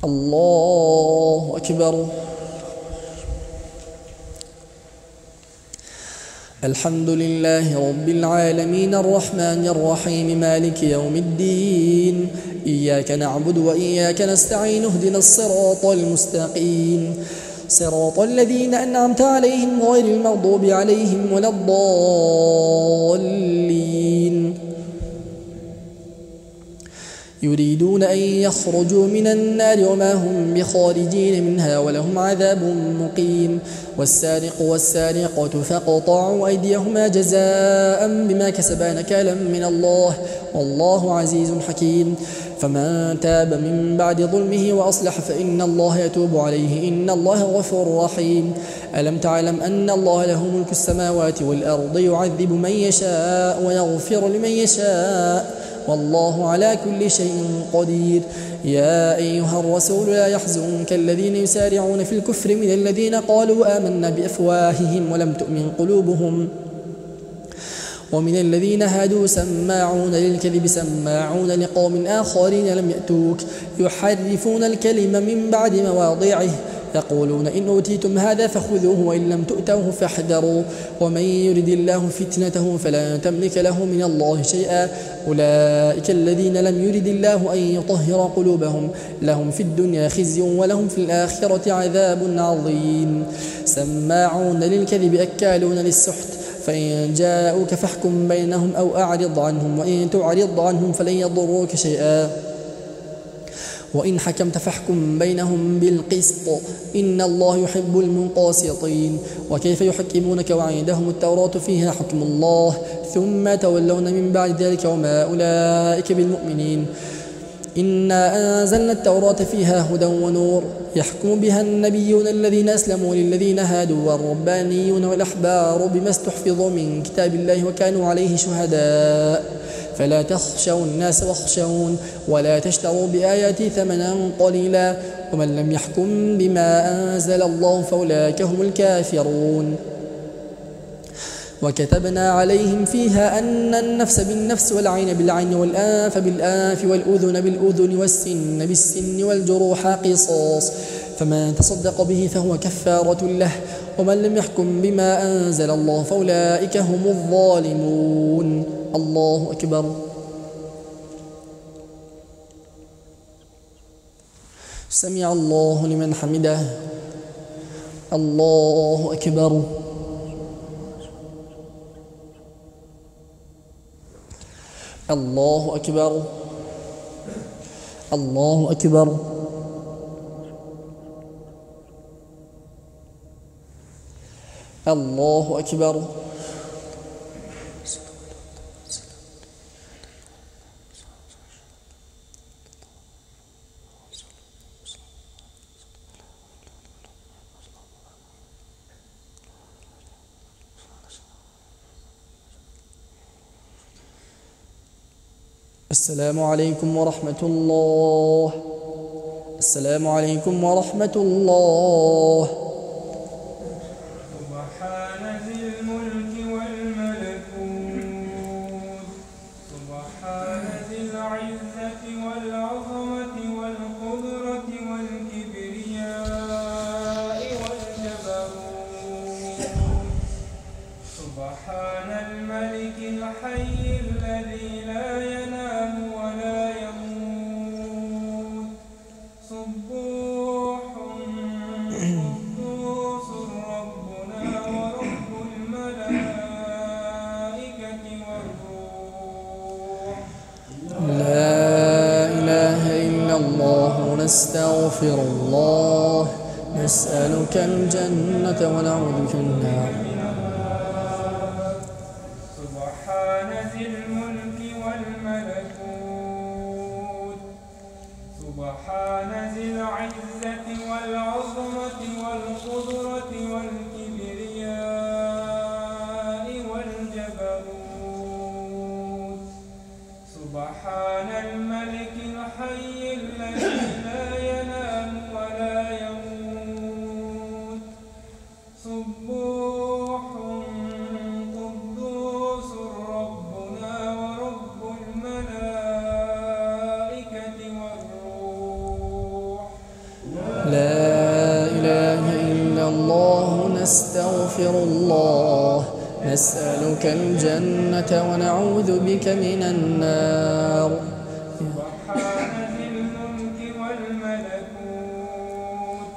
الله أكبر. الحمد لله رب العالمين الرحمن الرحيم مالك يوم الدين. إياك نعبد وإياك نستعين اهدنا الصراط المستقيم صراط الذين أنعمت عليهم غير المغضوب عليهم ولا الضالين. يريدون أن يخرجوا من النار وما هم بخارجين منها ولهم عذاب مقيم. والسارق والسارقة فاقطعوا أيديهما جزاء بما كسبا نكالا من الله والله عزيز حكيم. فمن تاب من بعد ظلمه وأصلح فإن الله يتوب عليه إن الله غفور رحيم. ألم تعلم أن الله له ملك السماوات والأرض يعذب من يشاء ويغفر لمن يشاء والله على كل شيء قدير. يا أيها الرسول لا يحزنك الذين يسارعون في الكفر من الذين قالوا آمنا بأفواههم ولم تؤمن قلوبهم ومن الذين هادوا سماعون للكذب سماعون لقوم آخرين لم يأتوك يحرفون الكلم من بعد مواضعه يقولون إن أوتيتم هذا فخذوه وإن لم تؤتوه فاحذروا ومن يرد الله فتنته فلا تملك له من الله شيئا. أولئك الذين لم يرد الله أن يطهر قلوبهم لهم في الدنيا خزي ولهم في الآخرة عذاب عظيم. سماعون للكذب أكالون للسحت فإن جاءوك فاحكم بينهم أو أعرض عنهم وإن تعرض عنهم فلن يضروك شيئا وإن حكمت فاحكم بينهم بالقسط إن الله يحب المقاسطين. وكيف يحكمونك وعندهم التوراة فيها حكم الله ثم تولون من بعد ذلك وما أولئك بالمؤمنين. إنا أنزلنا التوراة فيها هدى ونور يحكم بها النبيون الذين أسلموا للذين هادوا والربانيون والأحبار بما استحفظوا من كتاب الله وكانوا عليه شهداء فلا تخشوا الناس واخشون ولا تشتروا بآياتي ثمنا قليلا ومن لم يحكم بما أنزل الله فأولئك هم الكافرون. وكتبنا عليهم فيها أن النفس بالنفس والعين بالعين والأنف بالأنف والأذن بالأذن والسن بالسن والجروح قصاص فمن تصدق به فهو كفارة له ومن لم يحكم بما أنزل الله فأولئك هم الظالمون. الله أكبر. سمع الله لمن حمده. الله أكبر. الله أكبر. الله أكبر. الله أكبر. السلام عليكم ورحمة الله. السلام عليكم ورحمة الله. سبحان ذي الملك والملكوت سبحان ذي العزة والعظمة والقدرة والكبرياء والجبروت سبحان الملك الحي الذي لا ينام ولا يموت سبوح قدوس ربنا ورب الملائكة والروح. لا إله إلا الله نستغفر الله نسألك الجنة ونعوذ بك من النار. سبحان ذي الملك والملكوت سبحان ذي العزة والعظمة والقدرة والكبرياء والجبروت سبحان الملك الحي الذي لا ينام ولا يموت سبوح نستغفر الله نسألك الجنة ونعوذ بك من النار. سبحان ذي الملك والملكوت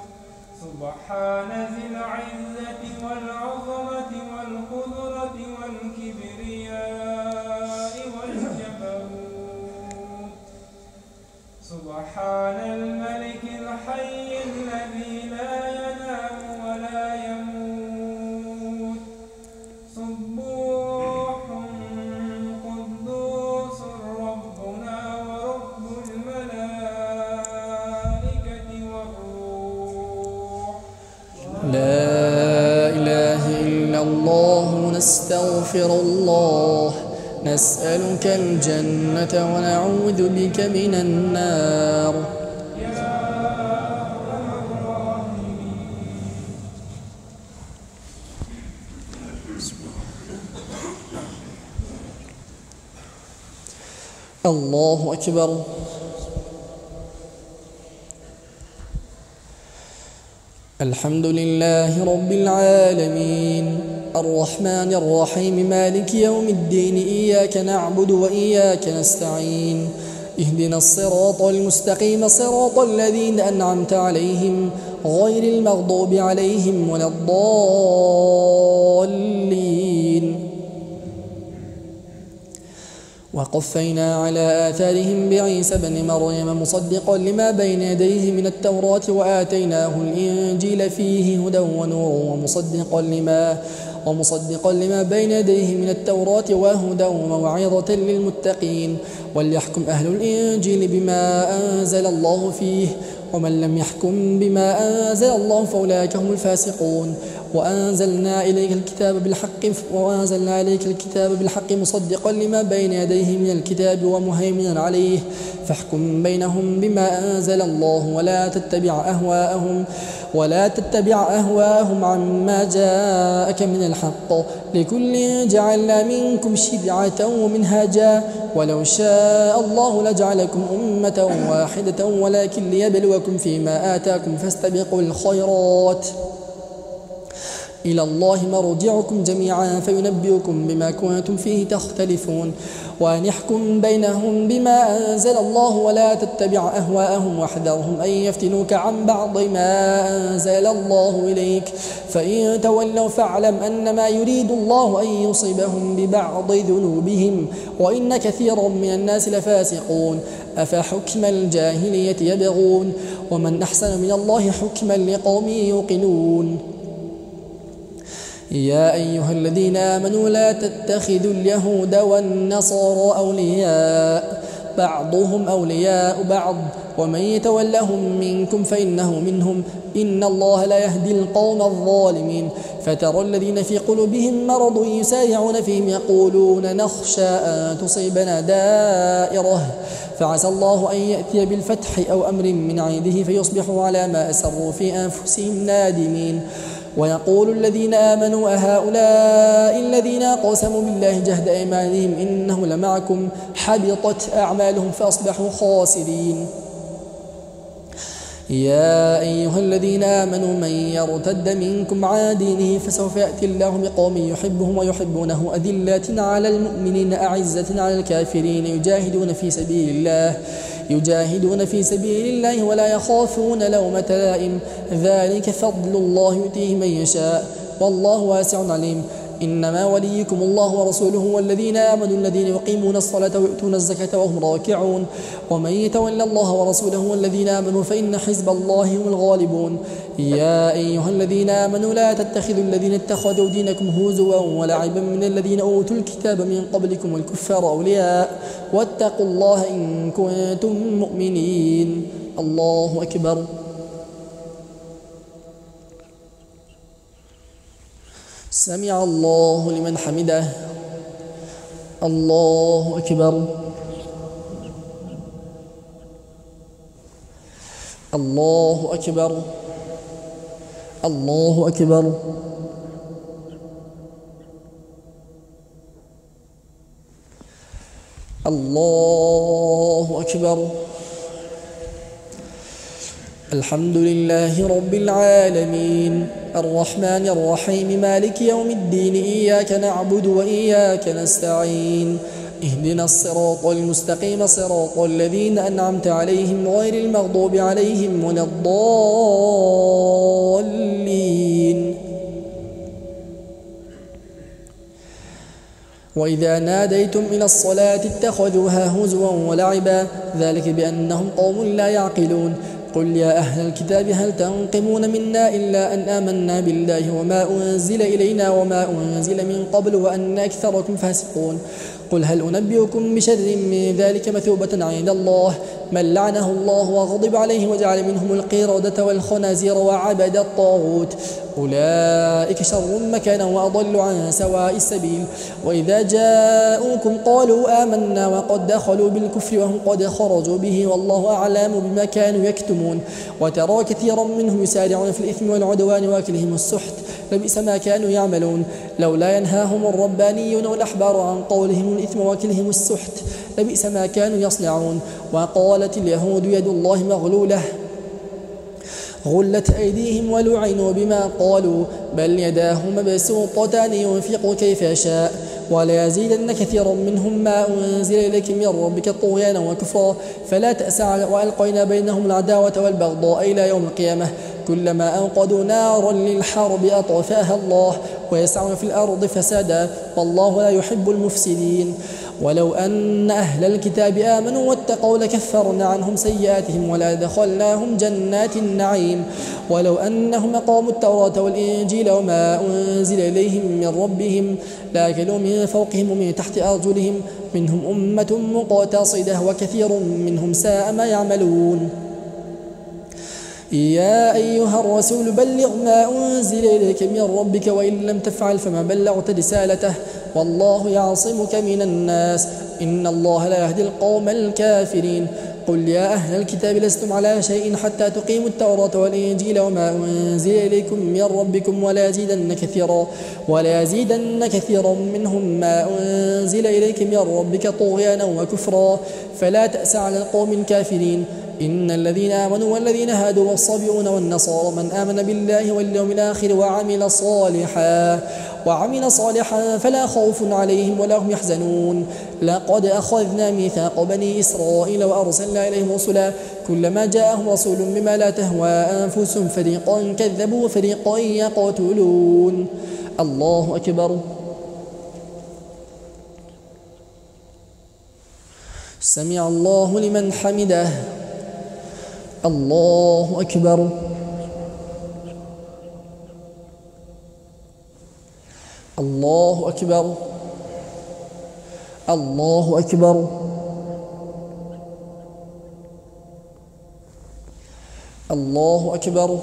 سبحان ذي العزة والعظمة والقدرة والكبرياء والجبروت سبحان الملك الحي الذي لا ينام ولا يموت سبوح قدوس ربنا ورب الملائكة والروح. لا إله إلا الله نستغفر الله نسألك الجنة ونعوذ بك من النار. الله أكبر. الحمد لله رب العالمين الرحمن الرحيم مالك يوم الدين إياك نعبد وإياك نستعين اهدنا الصراط المستقيم صراط الذين أنعمت عليهم غير المغضوب عليهم ولا الضالين. وقفينا على آثارهم بعيسى بن مريم مصدقا لما بين يديه من التوراة وآتيناه الإنجيل فيه هدى ونور ومصدقا لما بين يديه من التوراة وهدى وموعظة للمتقين. وليحكم أهل الإنجيل بما أنزل الله فيه ومن لم يحكم بما أنزل الله فأولئك هم الفاسقون. وأنزلنا إليك الكتاب بالحق مصدقا لما بين يديه من الكتاب ومهيمنا عليه فاحكم بينهم بما أنزل الله ولا تتبع أهواءهم عما جاءك من الحق لكل جعلنا منكم شرعة ومنهاجا ولو شاء الله لجعلكم أمة واحدة ولكن ليبلوكم فيما آتاكم فاستبقوا الخيرات إلى الله مرجعكم جميعا فينبئكم بما كنتم فيه تختلفون. وأن يحكم بينهم بما أنزل الله ولا تتبع أهواءهم واحذرهم أن يفتنوك عن بعض ما أنزل الله إليك فإن تولوا فاعلم أنما يريد الله أن يصيبهم ببعض ذنوبهم وإن كثيرا من الناس لفاسقون. أفحكم الجاهلية يبغون ومن أحسن من الله حكما لقوم يوقنون. يا أيها الذين آمنوا لا تتخذوا اليهود والنصارى أولياء بعضهم أولياء بعض ومن يتولهم منكم فإنه منهم إن الله لا يهدي القوم الظالمين. فترى الذين في قلوبهم مرض يسارعون فيهم يقولون نخشى أن تصيبنا دائرة فعسى الله أن يأتي بالفتح أو أمر من عنده فيصبحوا على ما أسروا في أنفسهم نادمين. ويقول الذين آمنوا أهؤلاء الذين أقسموا بالله جهد أيمانهم إنه لمعكم حبطت أعمالهم فأصبحوا خاسرين. يا أيها الذين آمنوا من يرتد منكم عن دينه فسوف يأتي الله بقوم يحبهم ويحبونه أذلة على المؤمنين أعزة على الكافرين يجاهدون في سبيل الله ولا يخافون لومة لائم ذلك فضل الله يؤتيه من يشاء والله واسع عليم. إنما وليكم الله ورسوله والذين آمنوا الذين يقيمون الصلاة ويؤتون الزكاة وهم راكعون ومن يتولى الله ورسوله والذين آمنوا فإن حزب الله هم الغالبون. يا أيها الذين آمنوا لا تتخذوا الذين اتخذوا دينكم هزوا ولعبا من الذين أوتوا الكتاب من قبلكم والكفار أولياء واتقوا الله إن كنتم مؤمنين. الله أكبر. سمع الله لمن حمده. الله أكبر. الله أكبر. الله أكبر. الله أكبر. الحمد لله رب العالمين الرحمن الرحيم مالك يوم الدين إياك نعبد وإياك نستعين اهدنا الصراط المستقيم صراط الذين أنعمت عليهم غير المغضوب عليهم ولا الضالين. وإذا ناديتم إلى الصلاة اتخذوها هزوا ولعبا ذلك بأنهم قوم لا يعقلون. قل يا أهل الكتاب هل تنقمون منا إلا أن آمنا بالله وما أنزل إلينا وما أنزل من قبل وأن أكثركم فاسقون. قل هل أنبئكم بشر من ذلك مثوبة عند الله من لعنه الله وغضب عليه وجعل منهم القردة والخنازير وعبد الطاغوت أولئك شر مكانا وأضل عن سواء السبيل. وإذا جاءوكم قالوا آمنا وقد دخلوا بالكفر وهم قد خرجوا به والله أعلم بما كانوا يكتمون. وترى كثيرا منهم يسارعون في الإثم والعدوان وأكلهم السحت لبئس ما كانوا يعملون. لولا ينهاهم الربانيون والأحبار عن قولهم الإثم وأكلهم السحت لبئس ما كانوا يصنعون. وقالت اليهود يد الله مغلولة غلت أيديهم ولعنوا بما قالوا بل يداه مبسوطتان ينفق كيف يشاء وليزيدن كثيرا منهم ما أنزل إليك من ربك طغيانا وكفرا فلا تأس وألقينا بينهم العداوة والبغضاء إلى يوم القيامة كلما أوقدوا نارا للحرب أطفاها الله ويسعون في الأرض فسادا والله لا يحب المفسدين. ولو أن أهل الكتاب آمنوا واتقوا لكفرنا عنهم سيئاتهم ولأدخلناهم جنات النعيم. ولو أنهم أقاموا التوراة والإنجيل وما أنزل إليهم من ربهم لأكلوا من فوقهم ومن تحت أرجلهم منهم أمة مقتصدة وكثير منهم ساء ما يعملون. يا أيها الرسول بلغ ما أنزل إليك من ربك وإن لم تفعل فما بلغت رسالته والله يعصمك من الناس إن الله لا يهدي القوم الكافرين. قل يا أهل الكتاب لستم على شيء حتى تقيموا التوراة والإنجيل وما أنزل إليكم من ربكم ولا يزيدن كثيرا منهم ما أنزل إليك من ربك طغيانا وكفرا فلا تأس على القوم الكافرين. إن الذين آمنوا والذين هادوا والصابئون والنصارى من آمن بالله واليوم الآخر وعمل صالحا فلا خوف عليهم ولا هم يحزنون. لقد أخذنا ميثاق بني إسرائيل وأرسلنا إليهم رسلا كلما جاءهم رسول بما لا تهوى أنفسهم فريقا كذبوا وفريقا يقتلون. الله أكبر. سمع الله لمن حمده. الله أكبر. الله أكبر. الله أكبر. الله أكبر.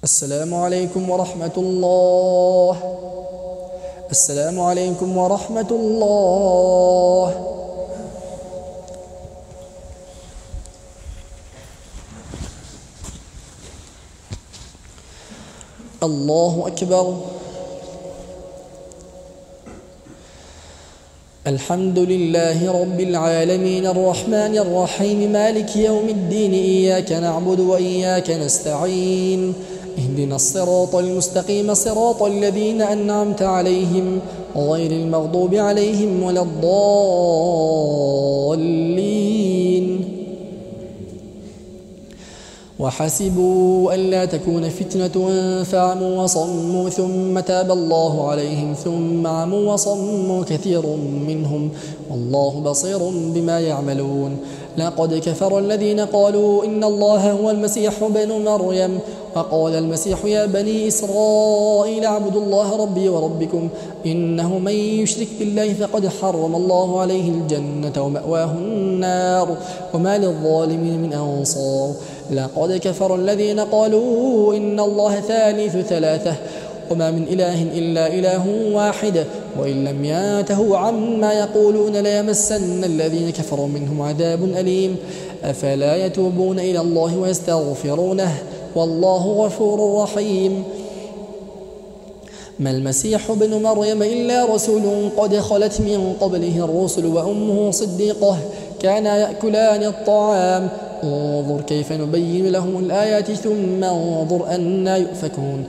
السلام عليكم ورحمة الله. السلام عليكم ورحمة الله. الله أكبر. الحمد لله رب العالمين الرحمن الرحيم مالك يوم الدين إياك نعبد وإياك نستعين اهدنا الصراط المستقيم صراط الذين أنعمت عليهم غير المغضوب عليهم ولا الضالين. وحسبوا ألا تكون فتنة فعموا وصموا ثم تاب الله عليهم ثم عموا وصموا كثير منهم والله بصير بما يعملون. لقد كفر الذين قالوا إن الله هو المسيح ابن مريم وقال المسيح يا بني إسرائيل اعبدوا الله ربي وربكم إنه من يشرك بالله فقد حرم الله عليه الجنة ومأواه النار وما للظالمين من أنصار. لقد كفر الذين قالوا إن الله ثالث ثلاثة وما من إله إلا إله واحد وإن لم ينتهوا عما يقولون ليمسن الذين كفروا منهم عذاب أليم أفلا يتوبون إلى الله ويستغفرونه والله غفور رحيم ما المسيح ابن مريم إلا رسول قد خلت من قبله الرسل وأمه صديقة كانا يأكلان الطعام انظر كيف نبين لهم الآيات ثم انظر أنا يؤفكون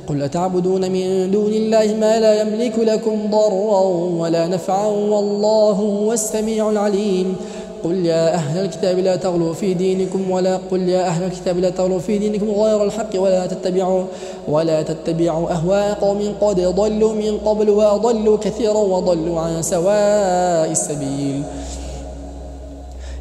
قل أتعبدون من دون الله ما لا يملك لكم ضرا ولا نفعا والله هو السميع العليم قل يا أهل الكتاب لا تغلوا في دينكم غير الحق ولا تتبعوا أهواء قوم قد ضلوا من قبل وأضلوا كثيرا وضلوا عن سواء السبيل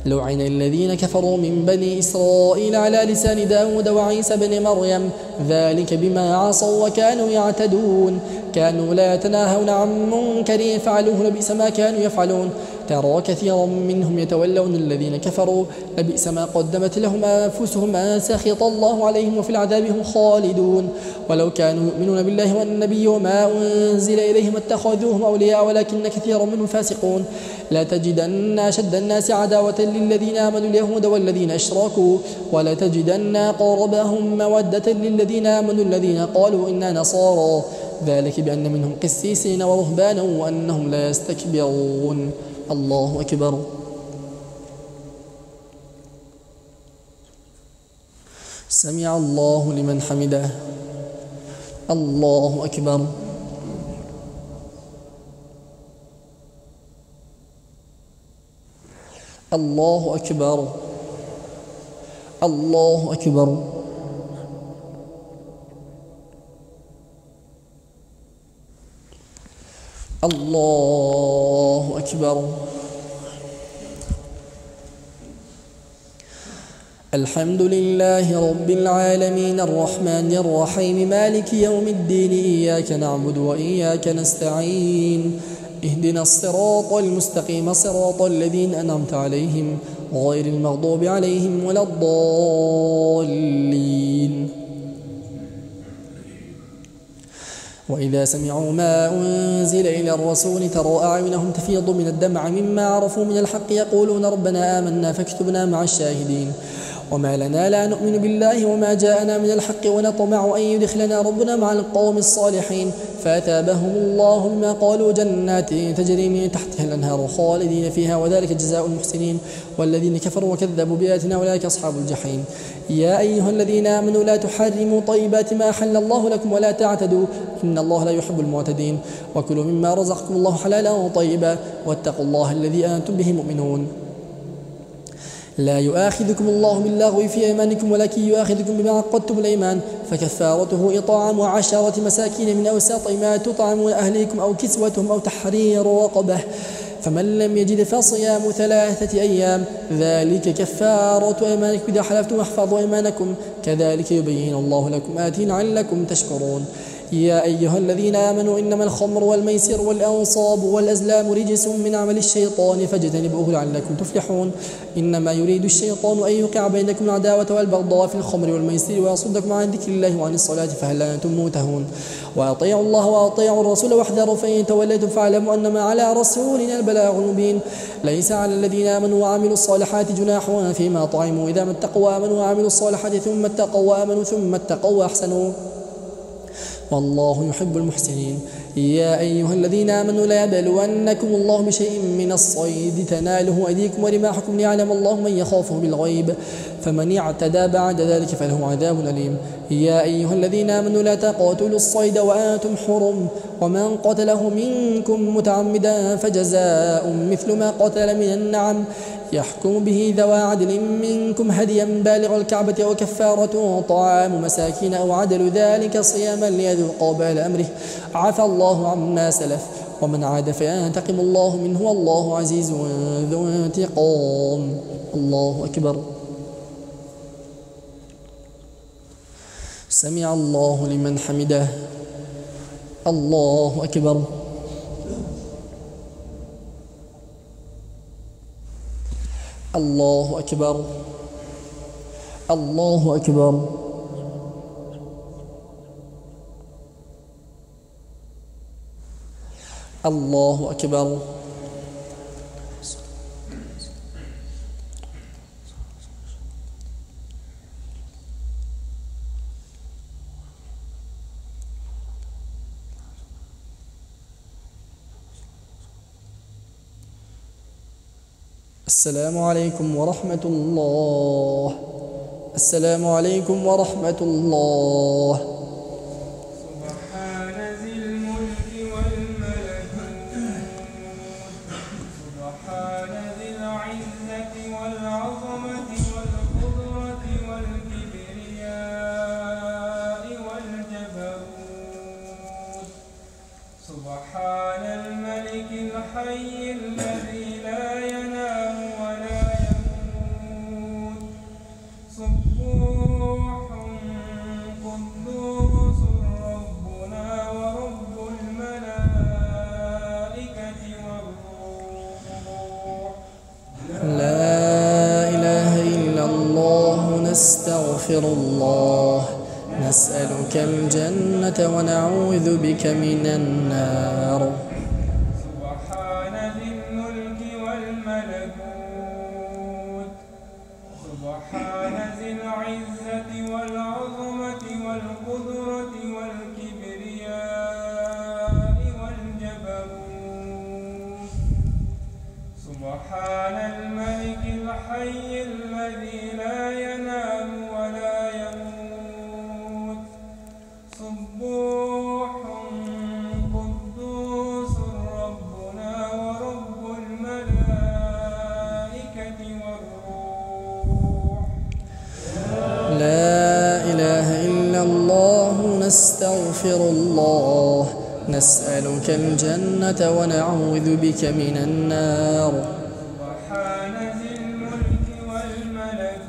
لعن الذين كفروا من بني إسرائيل على لسان داود وعيسى بن مريم ذلك بما عصوا وكانوا يعتدون كانوا لا يتناهون عن منكر فعلوه لبئس ما كانوا يفعلون ترى كثيرا منهم يتولون الذين كفروا لبئس ما قدمت لهم أنفسهم أن سخط الله عليهم وفي العذاب هم خالدون ولو كانوا يؤمنون بالله والنبي وما أنزل إليهم اتخذوهم أولياء ولكن كثيرا منهم فاسقون لا تجدن أشد الناس عداوة للذين آمنوا اليهود والذين أشركوا ولا تجدن أقربهم مودة للذين آمنوا الذين قالوا إنا نصارى ذلك بأن منهم قسيسين ورهبانا وأنهم لا يستكبرون الله أكبر سمع الله لمن حمده الله أكبر الله أكبر الله أكبر الله أكبر الحمد لله رب العالمين الرحمن الرحيم مالك يوم الدين إياك نعبد وإياك نستعين اهدنا الصراط المستقيم صراط الذين أنعمت عليهم غير المغضوب عليهم ولا الضالين وإذا سمعوا ما أنزل إلى الرسول ترى أعينهم تفيض من الدمع مما عرفوا من الحق يقولون ربنا آمنا فاكتبنا مع الشاهدين وما لنا لا نؤمن بالله وما جاءنا من الحق ونطمع أن يدخلنا ربنا مع القوم الصالحين فأتابهم الله بما قالوا جنات تجري من تحتها الأنهار خالدين فيها وذلك جزاء المحسنين والذين كفروا وكذبوا بآياتنا أولئك أصحاب الجحيم يا أيها الذين آمنوا لا تحرموا طيبات ما أحل الله لكم ولا تعتدوا إن الله لا يحب المعتدين وكلوا مما رزقكم الله حلالا طيبا واتقوا الله الذي أنتم به مؤمنون لا يؤاخذكم الله باللغو في أيمانكم ولكن يؤاخذكم بما عقدتم الأيمان فكفارته إطعام 10 مساكين من أوساط ما تطعمون أهليكم أو كسوتهم أو تحرير رقبة فمن لم يجد فصيام 3 أيام ذلك كفارة أيمانكم إذا حلفتم واحفظوا أيمانكم كذلك يبين الله لكم آياته لعلكم تشكرون يا أيها الذين آمنوا إنما الخمر والميسر والأنصاب والأزلام رجس من عمل الشيطان فاجتنبوه لعلكم تفلحون إنما يريد الشيطان أن يوقع بينكم العداوة والبغضاء في الخمر والميسر ويصدكم عن ذكر الله وعن الصلاة فهل أنتم منتهون وأطيعوا الله وأطيعوا الرسول واحذروا فإن توليتم فاعلموا أنما على رسولنا البلاغ المبين ليس على الذين آمنوا وعملوا الصالحات جناح فيما طعموا إذا ما اتقوا وآمنوا وعملوا الصالحات ثم اتقوا وآمنوا ثم اتقوا وأحسنوا والله يحب المحسنين يا أيها الذين آمنوا لا يبلونكم الله بشيء من الصيد تناله أيديكم ورماحكم ليعلم الله من يخافه بالغيب فمن اعتدى بعد ذلك فله عذاب أليم يا أيها الذين آمنوا لا تقاتلوا الصيد وأنتم حرم ومن قتله منكم متعمدا فجزاء مثل ما قتل من النعم يحكم به ذوى عدل منكم هديا بالغ الكعبة وكفارة طعام مساكين أو عدل ذلك صياما ليذوق وبال أمره عفى الله عما سلف ومن عاد فينتقم الله منه والله عزيز ذو انتقام الله أكبر سمع الله لمن حمده الله أكبر الله أكبر الله أكبر الله أكبر. السلام عليكم ورحمة الله. السلام عليكم ورحمة الله. سبحان ذي الملك والملكوت، سبحان ذي العزة والعظمة والقدرة والكبرياء والجبروت، سبحان الملك الحي الذي لا ينام ولا يموت، سبوح قدوس ربنا ورب الملائكة والروح. لا إله إلا الله. نستغفر الله. نسألك الجنة ونعوذ بك من النار. سبحان ذي الملك والملكوت، سبحان ذي العزة والعظمة والقدرة والكبرياء والجبروت، سبحان الملك الحي الذي لا ينام ولا يموت، سبوح قدوس ربنا ورب الملائكة والروح. لا إله إلا الله. نستغفر الله. نسألك الجنة ونعوذ بك من النار. سبحان ذي الملك والملكوت،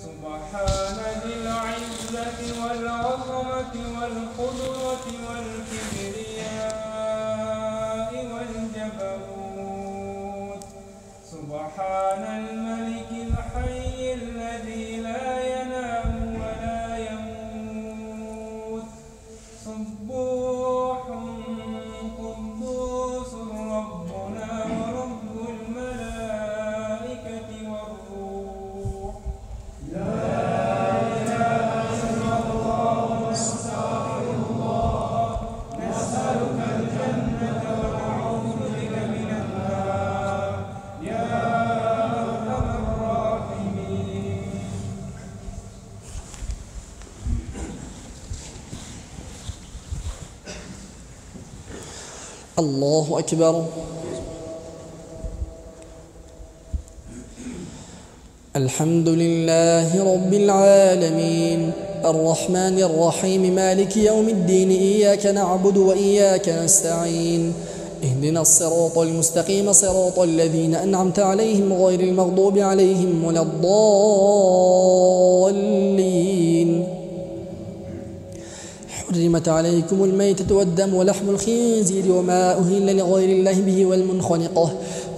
سبحان ذي العزة والعظمة والقدرة والكبرياء والجبروت، سبحان الملك الحي الذي لا ينام ولا يموت، سبوح قدوس ربنا ورب الملائكة والروح. نسألك الجنة ونعوذ بك من النار يا أرحم الراحمين. الله أكبر. الحمد لله رب العالمين الرحمن الرحيم مالك يوم الدين. إياك نعبد وإياك نستعين. اهدنا الصراط المستقيم صراط الذين أنعمت عليهم غير المغضوب عليهم ولا الضالين. حرمت عليكم الميتة والدم ولحم الخنزير وما أهل لغير الله به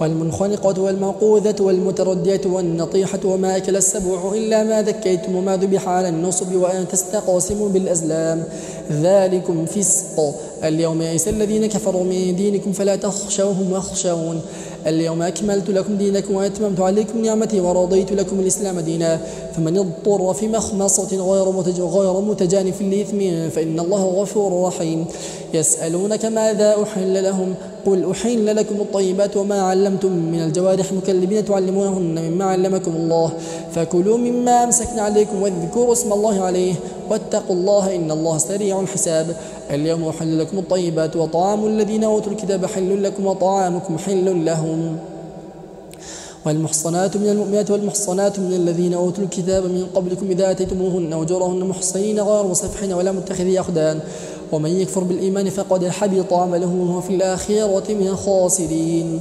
والمنخنقة والموقوذة والمتردية والنطيحة وما أكل السبع إلا ما ذكيتم وما ذبح على النصب وأن تستقسموا بالأزلام ذلكم فسق. اليوم يئس الذين كفروا من دينكم فلا تخشوهم واخشون. اليوم أكملت لكم دينكم وأتممت عليكم نعمتي ورضيت لكم الإسلام دينا. فمن اضطر في مخمصة غير متجانف لإثم فإن الله غفور رحيم. يسألونك ماذا أحل لهم قل أحل لكم الطيبات وما علمتم من الجوارح مكلبين تعلمونهن مما علمكم الله فكلوا مما أمسكنا عليكم واذكروا اسم الله عليه واتقوا الله إن الله سريع الحساب. اليوم أحل لكم الطيبات وطعام الذين أوتوا الكتاب حل لكم وطعامكم حل لهم. والمحصنات من المؤمنات والمحصنات من الذين أوتوا الكتاب من قبلكم إذا أتيتموهن أجورهن محصنين غير مسافحين ولا متخذي أخدان ومن يكفر بالإيمان فقد حبط عمله وهو في الآخرة من الخاسرين.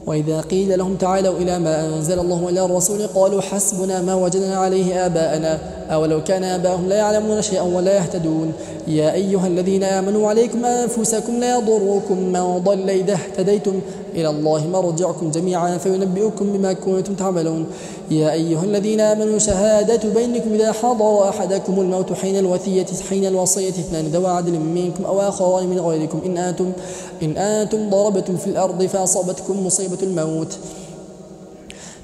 وإذا قيل لهم تعالوا إلى ما أنزل الله وإلى الرسول قالوا حسبنا ما وجدنا عليه آباءنا أولو كان آباءهم لا يعلمون شيئا ولا يهتدون. يا أيها الذين آمنوا عليكم أنفسكم لا يضركم من ضل إذا اهتديتم إلى الله مرجعكم جميعا فينبئكم بما كنتم تعملون. يا أيها الذين آمنوا شهادة بينكم إذا حضر أحدكم الموت حين الوصية اثنان ذوى عدل منكم أو آخران من غيركم إن أنتم ضربتم في الأرض فأصابتكم مصيبة الموت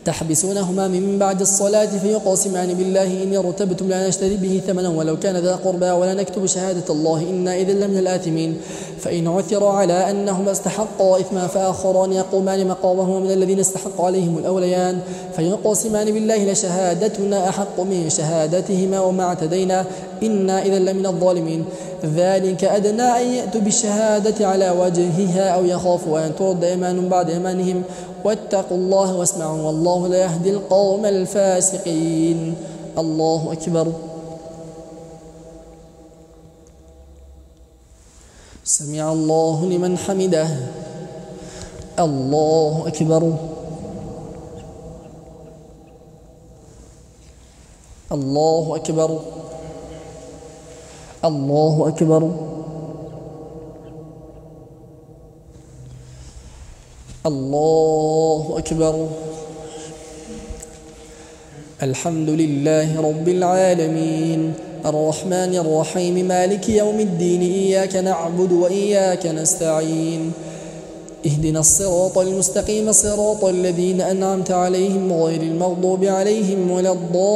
تحبسونهما من بعد الصلاة فيقسمان بالله إن ارتبتم لا نشتري به ثمنا ولو كان ذا قربى ولا نكتب شهادة الله إنا إذا لمن الآثمين. فإن عثر على أنهما استحقا إثما فآخران يقومان مقامهما من الذين استحق عليهم الأوليان فيقسمان بالله لشهادتنا أحق من شهادتهما وما اعتدينا إنا إذا لمن الظالمين. ذلك أدنى أن يأتوا بالشهادة على وجهها أو يخافوا أن ترد أيمان بعد أيمانهم واتقوا الله واسمعوا والله لا يهدي القوم الفاسقين. الله أكبر. سمع الله لمن حمده. الله أكبر. الله أكبر. الله أكبر. الله أكبر. الحمد لله رب العالمين الرحمن الرحيم مالك يوم الدين إياك نعبد وإياك نستعين اهدنا الصراط المستقيم صراط الذين أنعمت عليهم غير المغضوب عليهم ولا الضالين.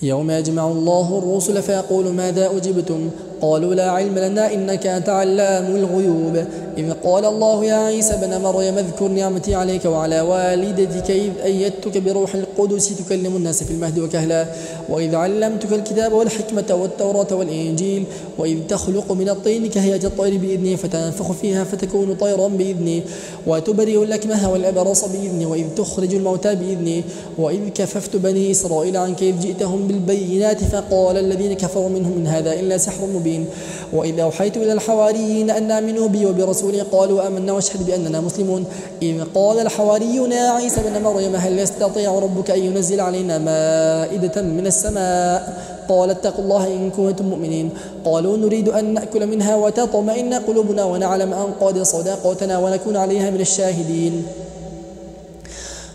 يوم يجمع الله الرسل فيقول ماذا أجبتم قالوا لا علم لنا إنك أنت علام الغيوب. إذ قال الله يا عيسى بن مريم اذكر نعمتي عليك وعلى والدتك إذ أيدتك بروح القدس تكلم الناس في المهد وكهلا وإذ علمتك الكتاب والحكمة والتوراة والإنجيل وإذ تخلق من الطين كهيئة الطير بإذني فتنفخ فيها فتكون طيرا بإذني وتبرئ الأكمه والأبرص بإذني وإذ تخرج الموتى بإذني وإذ كففت بني إسرائيل عنك إذ جئتهم بالبينات فقال الذين كفروا منهم إن هذا إلا سحر مبين. وإذ أوحيت إلى الحواريين أن آمنوا بي وبرسولي قالوا آمنا واشهد بأننا مسلمون. إذ قال الحواريون يا عيسى بن مريم هل يستطيع ربك أن ينزل علينا مائدة من السماء قال اتقوا الله إن كنتم مؤمنين. قالوا نريد أن نأكل منها وتطمئن قلوبنا ونعلم أن قد صدقتنا ونكون عليها من الشاهدين.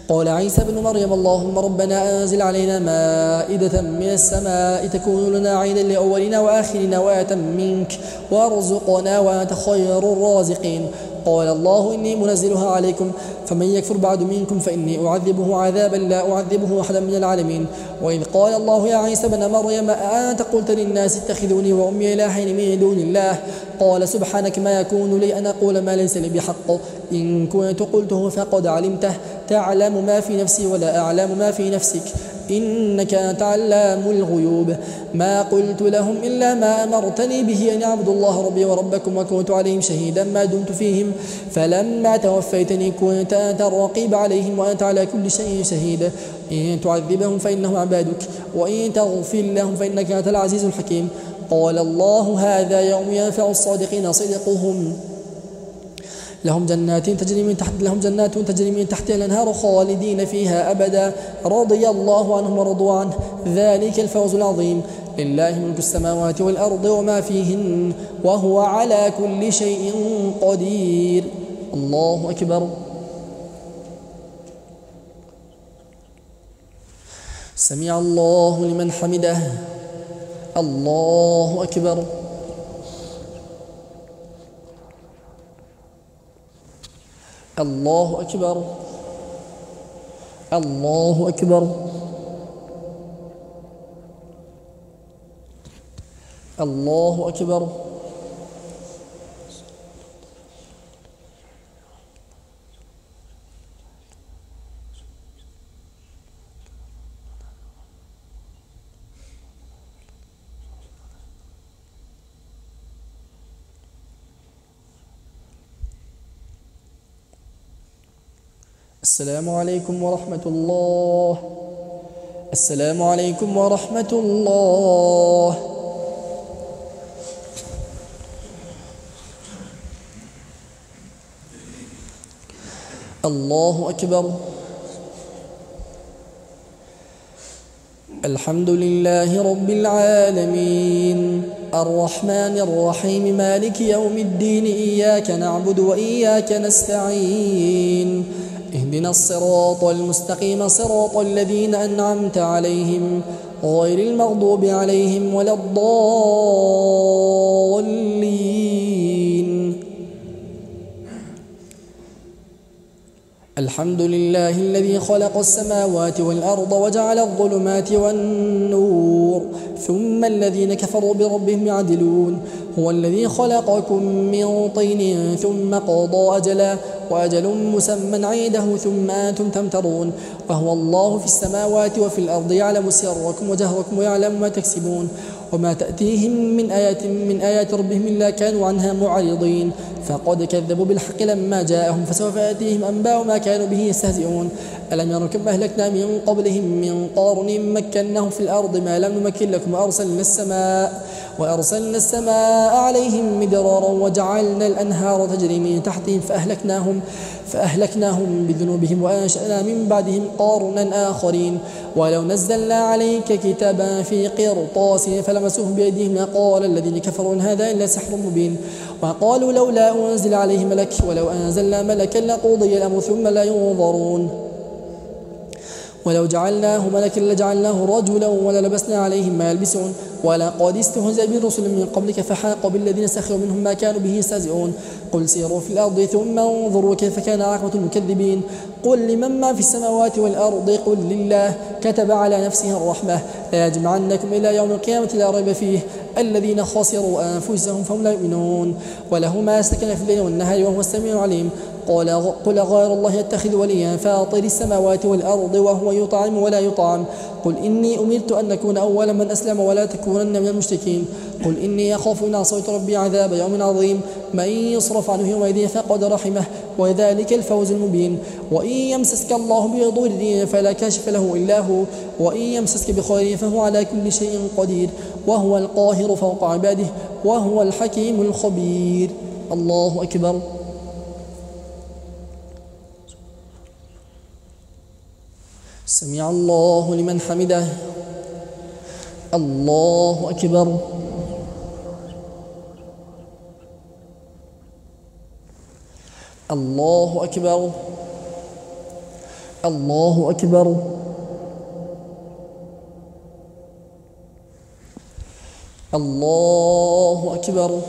قال عيسى بن مريم اللهم ربنا أنزل علينا مائدة من السماء تكون لنا عيدا لأولنا وآخرنا وآية منك وارزقنا وأنت خير الرازقين. قال الله إني منزلها عليكم فمن يكفر بعد منكم فإني أعذبه عذابا لا أعذبه أحدا من العالمين. وإذ قال الله يا عيسى بن مريم أأنت قلت للناس اتخذوني وأمي إلهين من دون الله قال سبحانك ما يكون لي أن أقول ما ليس لي بحق إن كنت قلته فقد علمته تعلم ما في نفسي ولا أعلم ما في نفسك إنك أنت علام الغيوب. ما قلت لهم إلا ما أمرتني به أن يعبدوا الله ربي وربكم وكنت عليهم شهيدا ما دمت فيهم فلما توفيتني كنت أنت الرقيب عليهم وأنت على كل شيء شهيد. إن تعذبهم فإنهم عبادك وإن تغفر لهم فإنك أنت العزيز الحكيم. قال الله هذا يوم ينفع الصادقين صدقهم لهم جنات تجري من تحتها الأنهار خالدين فيها أبدا رضي الله عنهم ورضوا عنه ذلك الفوز العظيم. لله ملك السماوات والأرض وما فيهن وهو على كل شيء قدير. الله أكبر. سمع الله لمن حمده. الله أكبر. الله أكبر. الله أكبر. الله أكبر. السلام عليكم ورحمة الله. السلام عليكم ورحمة الله. الله أكبر. الحمد لله رب العالمين الرحمن الرحيم مالك يوم الدين إياك نعبد وإياك نستعين اهدنا الصراط المستقيم صراط الذين أنعمت عليهم غير المغضوب عليهم ولا الضالين. الحمد لله الذي خلق السماوات والأرض وجعل الظلمات والنور ثم الذين كفروا بربهم يعدلون. هو الذي خلقكم من طين ثم قضى أجلا وأجل مسمى عنده ثم أنتم تمترون. وهو الله في السماوات وفي الأرض يعلم سركم وجهركم ويعلم ما تكسبون. وما تأتيهم من آيات ربهم إلا كانوا عنها معرضين. فقد كذبوا بالحق لما جاءهم فسوف يأتيهم أنباء ما كانوا به يستهزئون. ألم يروا كم أهلكنا من قبلهم من قرن مكناهم في الأرض ما لم نمكن لكم وأرسلنا السماء عليهم مدرارا وجعلنا الأنهار تجري من تحتهم فأهلكناهم بذنوبهم وأنشأنا من بعدهم قرنا آخرين. ولو نزلنا عليك كتابا في قرطاس فلمسوه بأيديهم لقال الذين كفروا إن هذا إلا سحر مبين. وقالوا لولا أنزل عليه ملك ولو أنزلنا ملكا لقضي الأمر ثم لا ينظرون. ولو جعلناه ملكا لجعلناه رجلا وللبسنا عليهم ما يلبسون. ولقد استهزئ برسل من قبلك فحاق بالذين سخروا منهم ما كانوا به يستهزئون. قل سيروا في الأرض ثم انظروا كيف كان عاقبة المكذبين. قل لمن ما في السماوات والأرض قل لله كتب على نفسه الرحمة ليجمعنكم إلى يوم القيامة لا ريب فيه الذين خسروا أنفسهم فهم لا يؤمنون. وله ما سكن في الليل والنهار وهو السميع العليم. قل غير الله يتخذ وليا فاطر السماوات والأرض وهو يطعم ولا يطعم. قل إني أمرت أن أكون أول من أسلم ولا تكونن من المشركين. قل إني أخاف إن عصيت ربي عذاب يوم عظيم. من يصرف عنه يومئذ فقد رحمه وذلك الفوز المبين. وإن يمسسك الله بضر فلا كاشف له إلا هو وإن يمسسك بخير فهو على كل شيء قدير وهو القاهر فوق عباده وهو الحكيم الخبير. الله أكبر. سمع الله لمن حمده. الله أكبر. الله أكبر. الله أكبر. الله أكبر.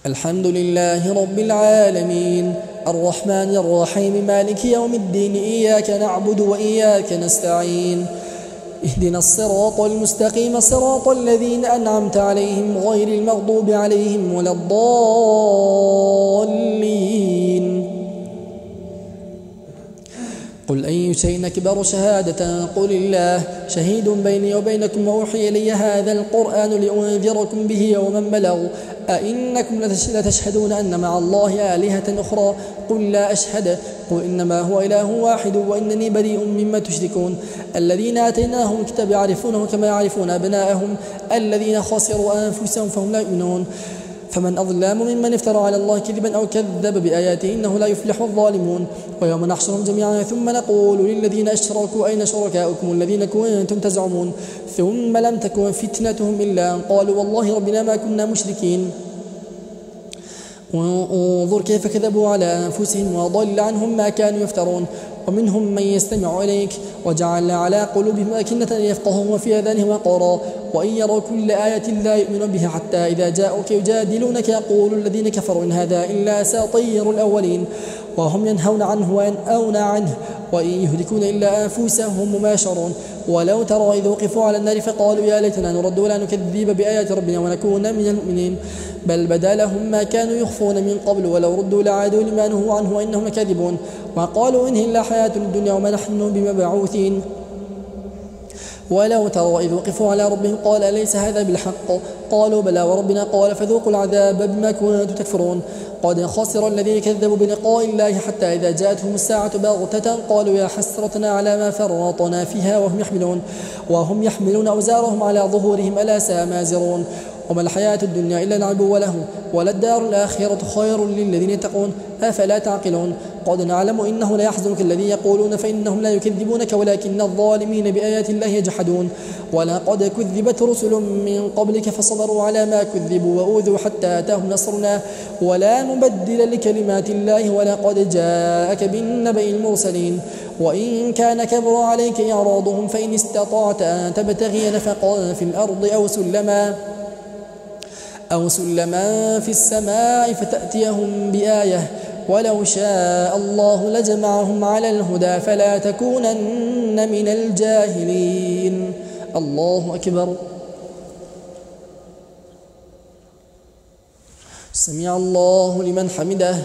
الحمد لله رب العالمين الرحمن الرحيم مالك يوم الدين إياك نعبد وإياك نستعين اهدنا الصراط المستقيم صراط الذين أنعمت عليهم غير المغضوب عليهم ولا الضالين. قل أي شيء أكبر شهادة قل الله شهيد بيني وبينكم وأوحي إلي هذا القرآن لأنذركم به ومن بلغ أئنكم لتشهدون أن مع الله آلهة أخرى قل لا أشهد قل إنما هو إله واحد وإنني بريء مما تشركون. الذين آتيناهم الكتاب يعرفونه كما يعرفون أبناءهم الذين خسروا أنفسهم فهم لا يؤمنون. فمن أظلم ممن افترى على الله كذبا أو كذب بآياته إنه لا يفلح الظالمون. ويوم نحشرهم جميعا ثم نقول للذين أشركوا أين شركاؤكم الذين كنتم تزعمون ثم لم تكن فتنتهم إلا أن قالوا والله ربنا ما كنا مشركين. وانظر كيف كذبوا على أنفسهم وضل عنهم ما كانوا يفترون. ومنهم من يستمع إليك وجعل على قلوبهم أكنة يفقهون وفي آذانهم وقرا وإن يروا كل آية لا يؤمنون بها حتى إذا جاءوك يجادلونك يقول الذين كفروا إن هذا إلا أساطير الأولين وهم ينهون عنه وينأون عنه وإن يهلكون إلا أنفسهم هم مباشرون. ولو ترى إذ وقفوا على النار فقالوا يا ليتنا نرد ولا نكذب بآيات ربنا ونكون من المؤمنين بل بدا لهم ما كانوا يخفون من قبل ولو ردوا لعادوا لما نهوا عنه وإنهم لكاذبون. وقالوا إن هي إلا حياتنا الدنيا وما نحن بمبعوثين. ولو ترى إذ وقفوا على ربهم قال أليس هذا بالحق قالوا بلى وربنا قال فذوقوا العذاب بما كنتم تكفرون. قد خسر الذين كذبوا بلقاء الله حتى إذا جاءتهم الساعة بغتة قالوا يا حسرتنا على ما فرطنا فيها وهم يحملون أوزارهم على ظهورهم ألا ساء ما يزرون. وما الحياة الدنيا إلا لعب وله وللدار الآخرة خير للذين يتقون أفلا تعقلون قد نعلم إنه لا يحزنك الذي يقولون فإنهم لا يكذبونك ولكن الظالمين بآيات الله يجحدون ولقد كذبت رسل من قبلك فصبروا على ما كذبوا وأوذوا حتى أتاهم نصرنا ولا مبدل لكلمات الله ولقد جاءك بالنبأ المرسلين وإن كان كبر عليك إعراضهم فإن استطعت أن تبتغي نفقا في الأرض أو سلما في السماء فتأتيهم بآية ولو شاء الله لجمعهم على الهدى فلا تكونن من الجاهلين الله أكبر سمع الله لمن حمده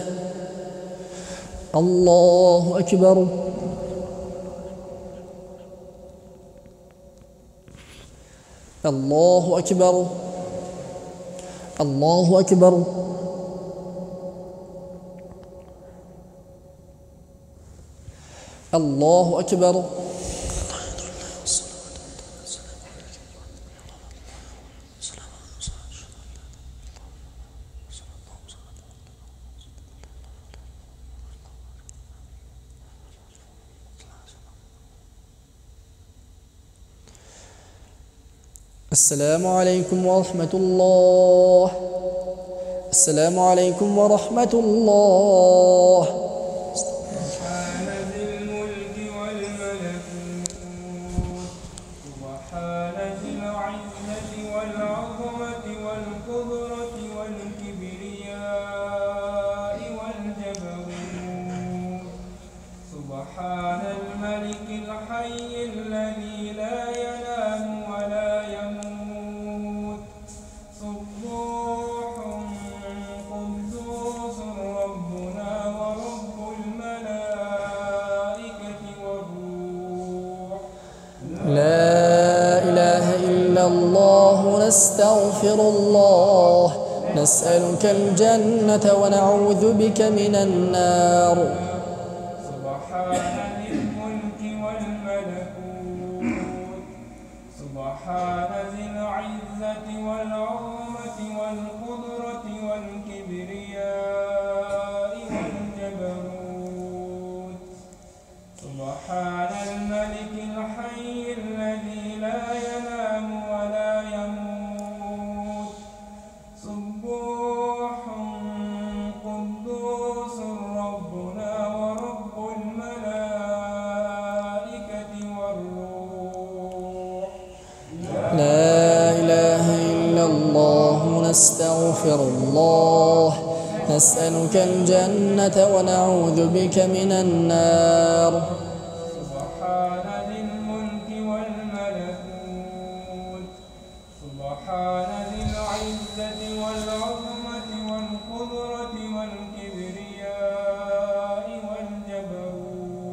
الله أكبر الله أكبر الله أكبر الله أكبر السلام عليكم ورحمة الله السلام عليكم ورحمة الله سبحان ذي الملك والملكوت سبحان ذي العزة والعظمة والقدرة والكبرياء والجبروت سبحان الملك الحي الذي لا ينام ولا يموت سبوح قدوس ربنا ورب الملائكة والروح لا إله إلا الله نستغفر الله نسألك الجنة ونعوذ بك من النار سبحان ذي الملك والملكوت سبحان ذي العزة والعظمة والقدرة والكبرياء والجبروت سبحان الملك الحي الذي لا ينام ولا يموت سبوح قدوس ربنا ورب الملائكة والروح لا إله إلا الله نستغفر الله نسألك الجنة ونعوذ بك من النار سبحان ذي الملك والملكوت سبحان ذي العزة والعظمة والقدرة والكبرياء والجبروت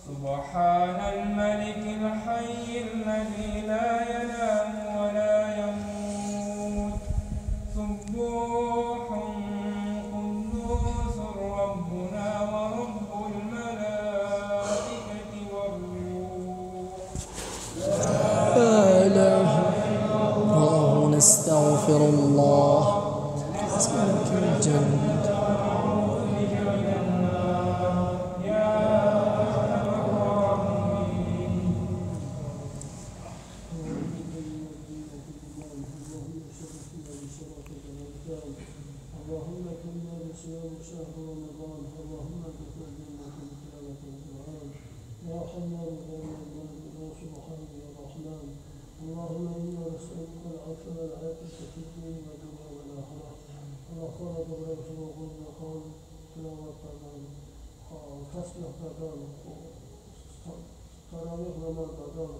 سبحان الملك الحي الذي لا ينام ولا يموت سبوح قدوس ربنا ورب الملائكة والروح لا إله إلا الله نستغفر الله نسألك الجنة اللهم كنا بصيام شهر رمضان اللهم اجعلنا جنة بتلاوة القرآن يا حنان يا منان يا سبحان يا رحمن اللهم إنا نسألك العفو والعافية في الدين والدنيا والآخرة اللهم ربنا يسوعنا قول تلاوة فصل قدام تراويح نماز قدام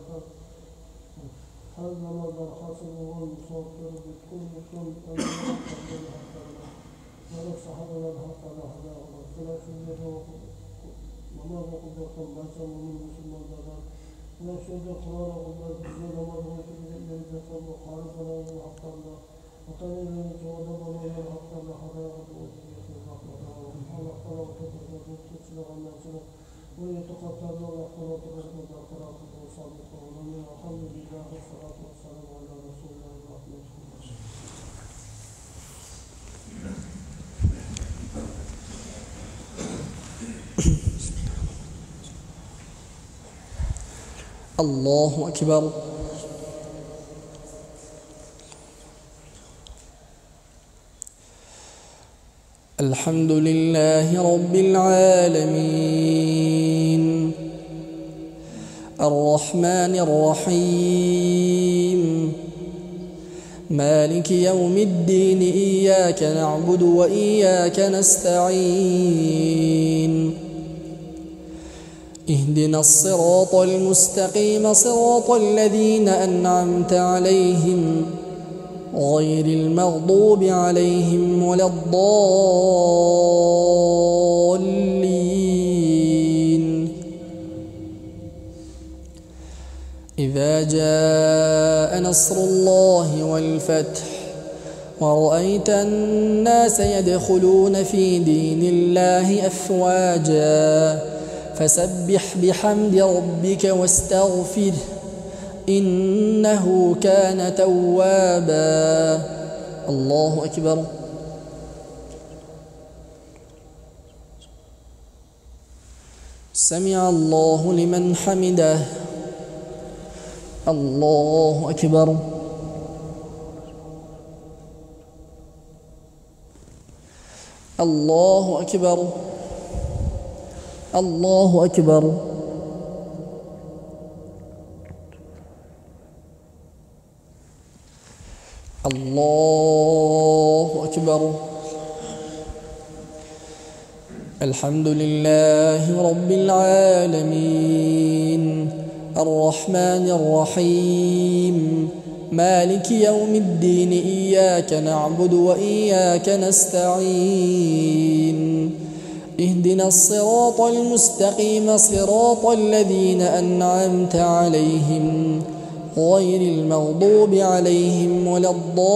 هل نماز الحاصل والمصافر بكل كل ولو صحب الحق لحظة واختلاف النظام وما بقدر قباسا ومن مسلمان دار لا شد قرار قبل الدين وما بقدر من الجسد وخالفنا وحق الله وقال لي جواب الله الحق لحظة وقوته في الرحمة الله قال وتقدر تسلع الناصر ويتقطع الله قال وتقدر قراءته وصادقه ومن الحمد لله والصلاة والسلام على رسول الله الله أكبر. الحمد لله رب العالمين الرحمن الرحيم مالك يوم الدين إياك نعبد وإياك نستعين اهدنا الصراط المستقيم صراط الذين أنعمت عليهم غير المغضوب عليهم ولا الضالين. إذا جاء نصر الله والفتح ورأيت الناس يدخلون في دين الله أفواجا فسبح بحمد ربك واستغفره إنه كان توابا. الله أكبر. سمع الله لمن حمده. الله أكبر. الله أكبر. الله أكبر. الله أكبر. الحمد لله رب العالمين الرحمن الرحيم مالك يوم الدين إياك نعبد وإياك نستعين اهدنا الصراط المستقيم صراط الذين أنعمت عليهم غير المغضوب عليهم ولا الضالين.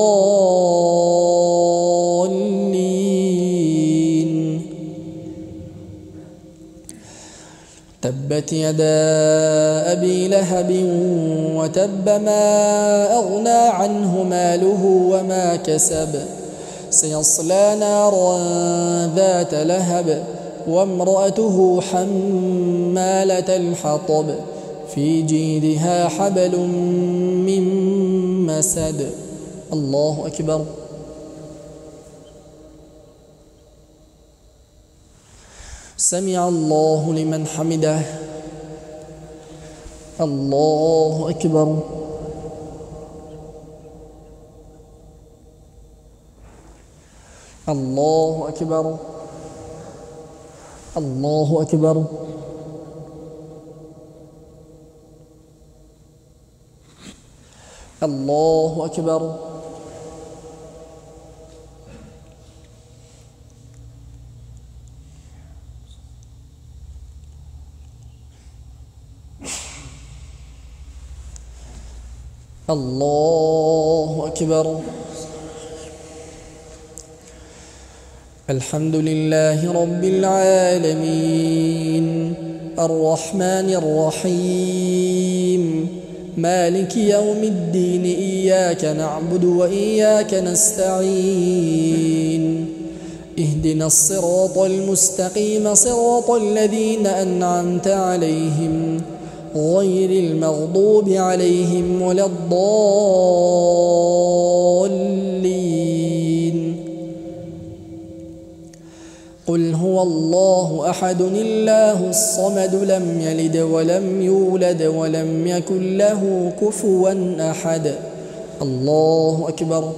تبت يدا أبي لهب وتب ما أغنى عنه ماله وما كسب سيصلى نارا ذات لهب وامرأته حمالة الحطب في جيدها حبل من مسد. الله أكبر. سمع الله لمن حمده. الله أكبر. الله أكبر. الله أكبر. الله أكبر. الله أكبر. الحمد لله رب العالمين الرحمن الرحيم مالك يوم الدين إياك نعبد وإياك نستعين اهدنا الصراط المستقيم صراط الذين أنعمت عليهم غير المغضوب عليهم ولا الضالين. قل هو الله أحد الله الصمد لم يلد ولم يولد ولم يكن له كفوا أحد. الله أكبر.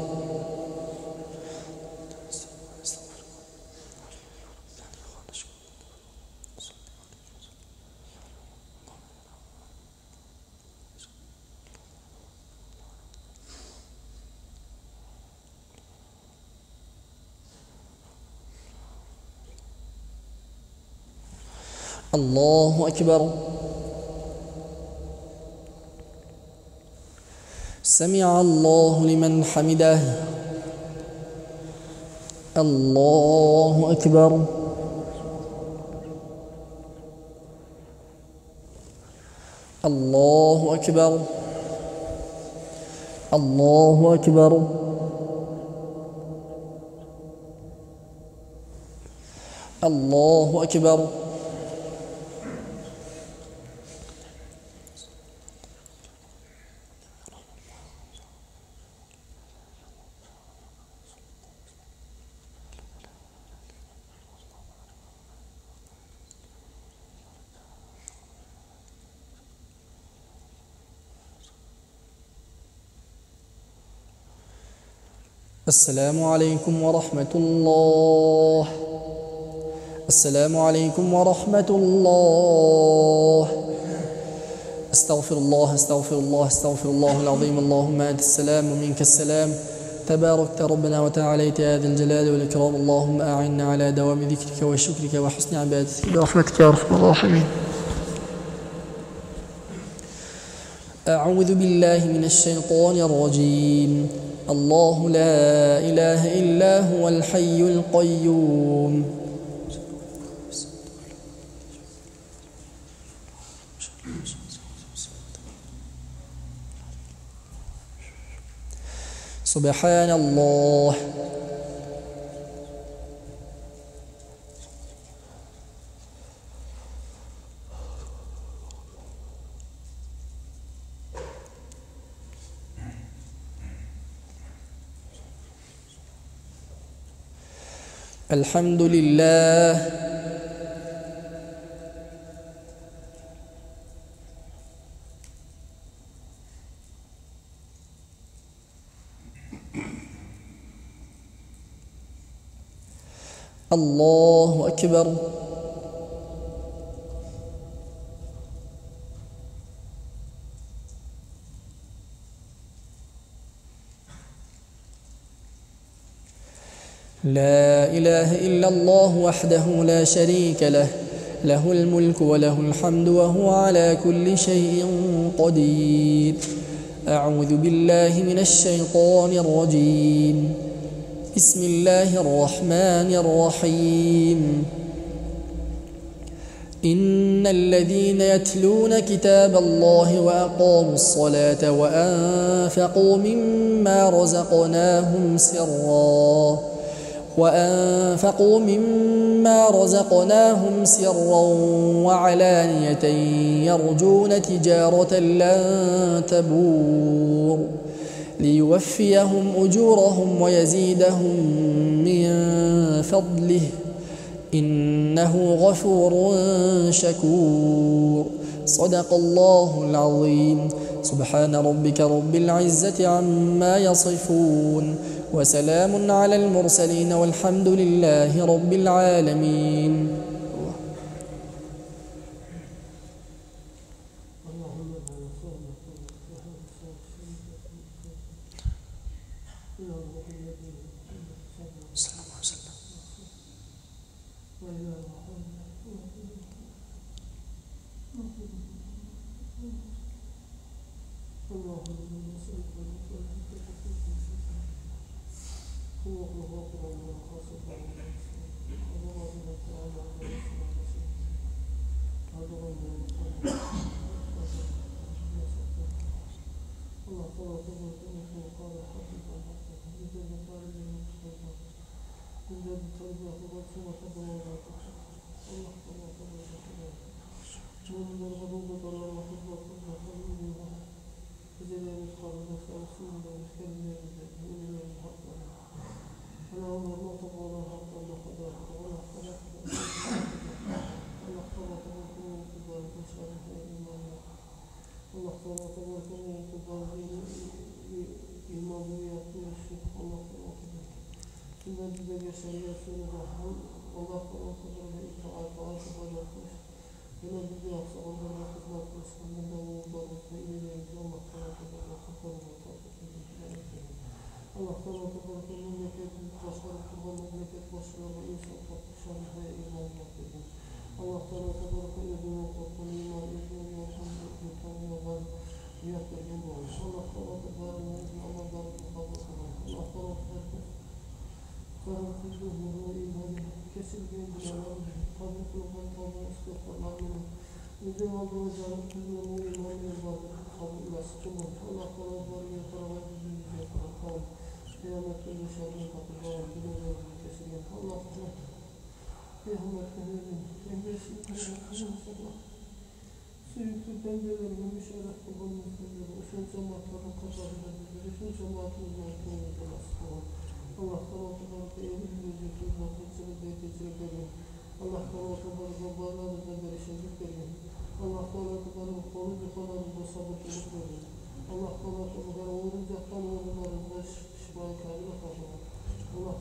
الله أكبر. سمع الله لمن حمده. الله أكبر. الله أكبر. الله أكبر. الله أكبر. السلام عليكم ورحمة الله. السلام عليكم ورحمة الله. استغفر الله استغفر الله استغفر الله العظيم. اللهم أنت السلام ومنك السلام، تباركت ربنا وتعاليت يا ذا الجلال والإكرام. اللهم أعنا على دوام ذكرك وشكرك وحسن عبادتك برحمتك يا أرحم الراحمين. أعوذ بالله من الشيطان الرجيم. الله لا إله إلا هو الحي القيوم. سبحان الله. الحمد لله. الله أكبر. لا إله إلا الله وحده لا شريك له، له الملك وله الحمد وهو على كل شيء قدير. أعوذ بالله من الشيطان الرجيم. بسم الله الرحمن الرحيم. إن الذين يتلون كتاب الله وأقاموا الصلاة وأنفقوا مما رزقناهم سرا وعلانية يرجون تجارة لن تبور ليوفيهم أجورهم ويزيدهم من فضله إنه غفور شكور. صدق الله العظيم. سبحان ربك رب العزة عما يصفون وسلام على المرسلين والحمد لله رب العالمين. Allah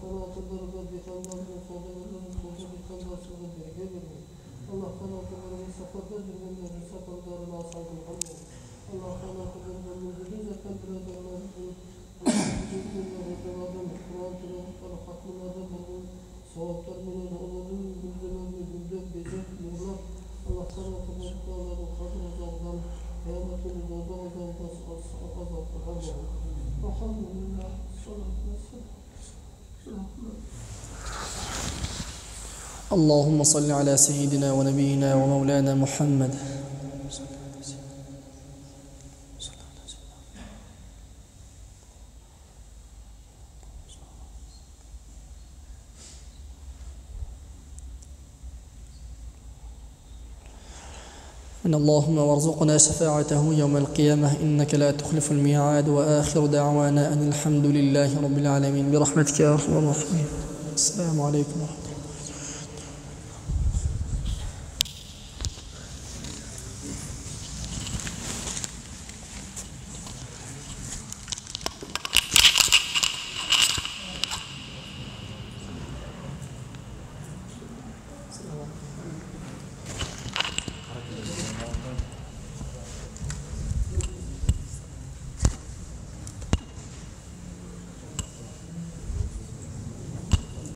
sana akıllarında dikanlarını, soğudalarını, soğuda dikanlarını berge verin. Allah sana akıllarını sakata dürgenlerini, sakatlarını asalgın kalmayın. Allah sana akıllarını müzülü zaten biraderlerini, Kur'an türevleri, hatmlarda bulun, sevaplar bilen onların güldürlerini güldür, bezek, nurlar. Allah sana akıllarını onların kadın azaldan, kıyametini doğdu azaldan, azaldan kalmayın. Elhamdülillah, salatu vesselam. اللهم صل على سيدنا ونبينا ومولانا محمد. من اللهم وارزقنا شفاعته يوم القيامة إنك لا تخلف الميعاد. وآخر دعوانا أن الحمد لله رب العالمين برحمتك يا أرحم الراحمين. السلام عليكم ورحمة الله.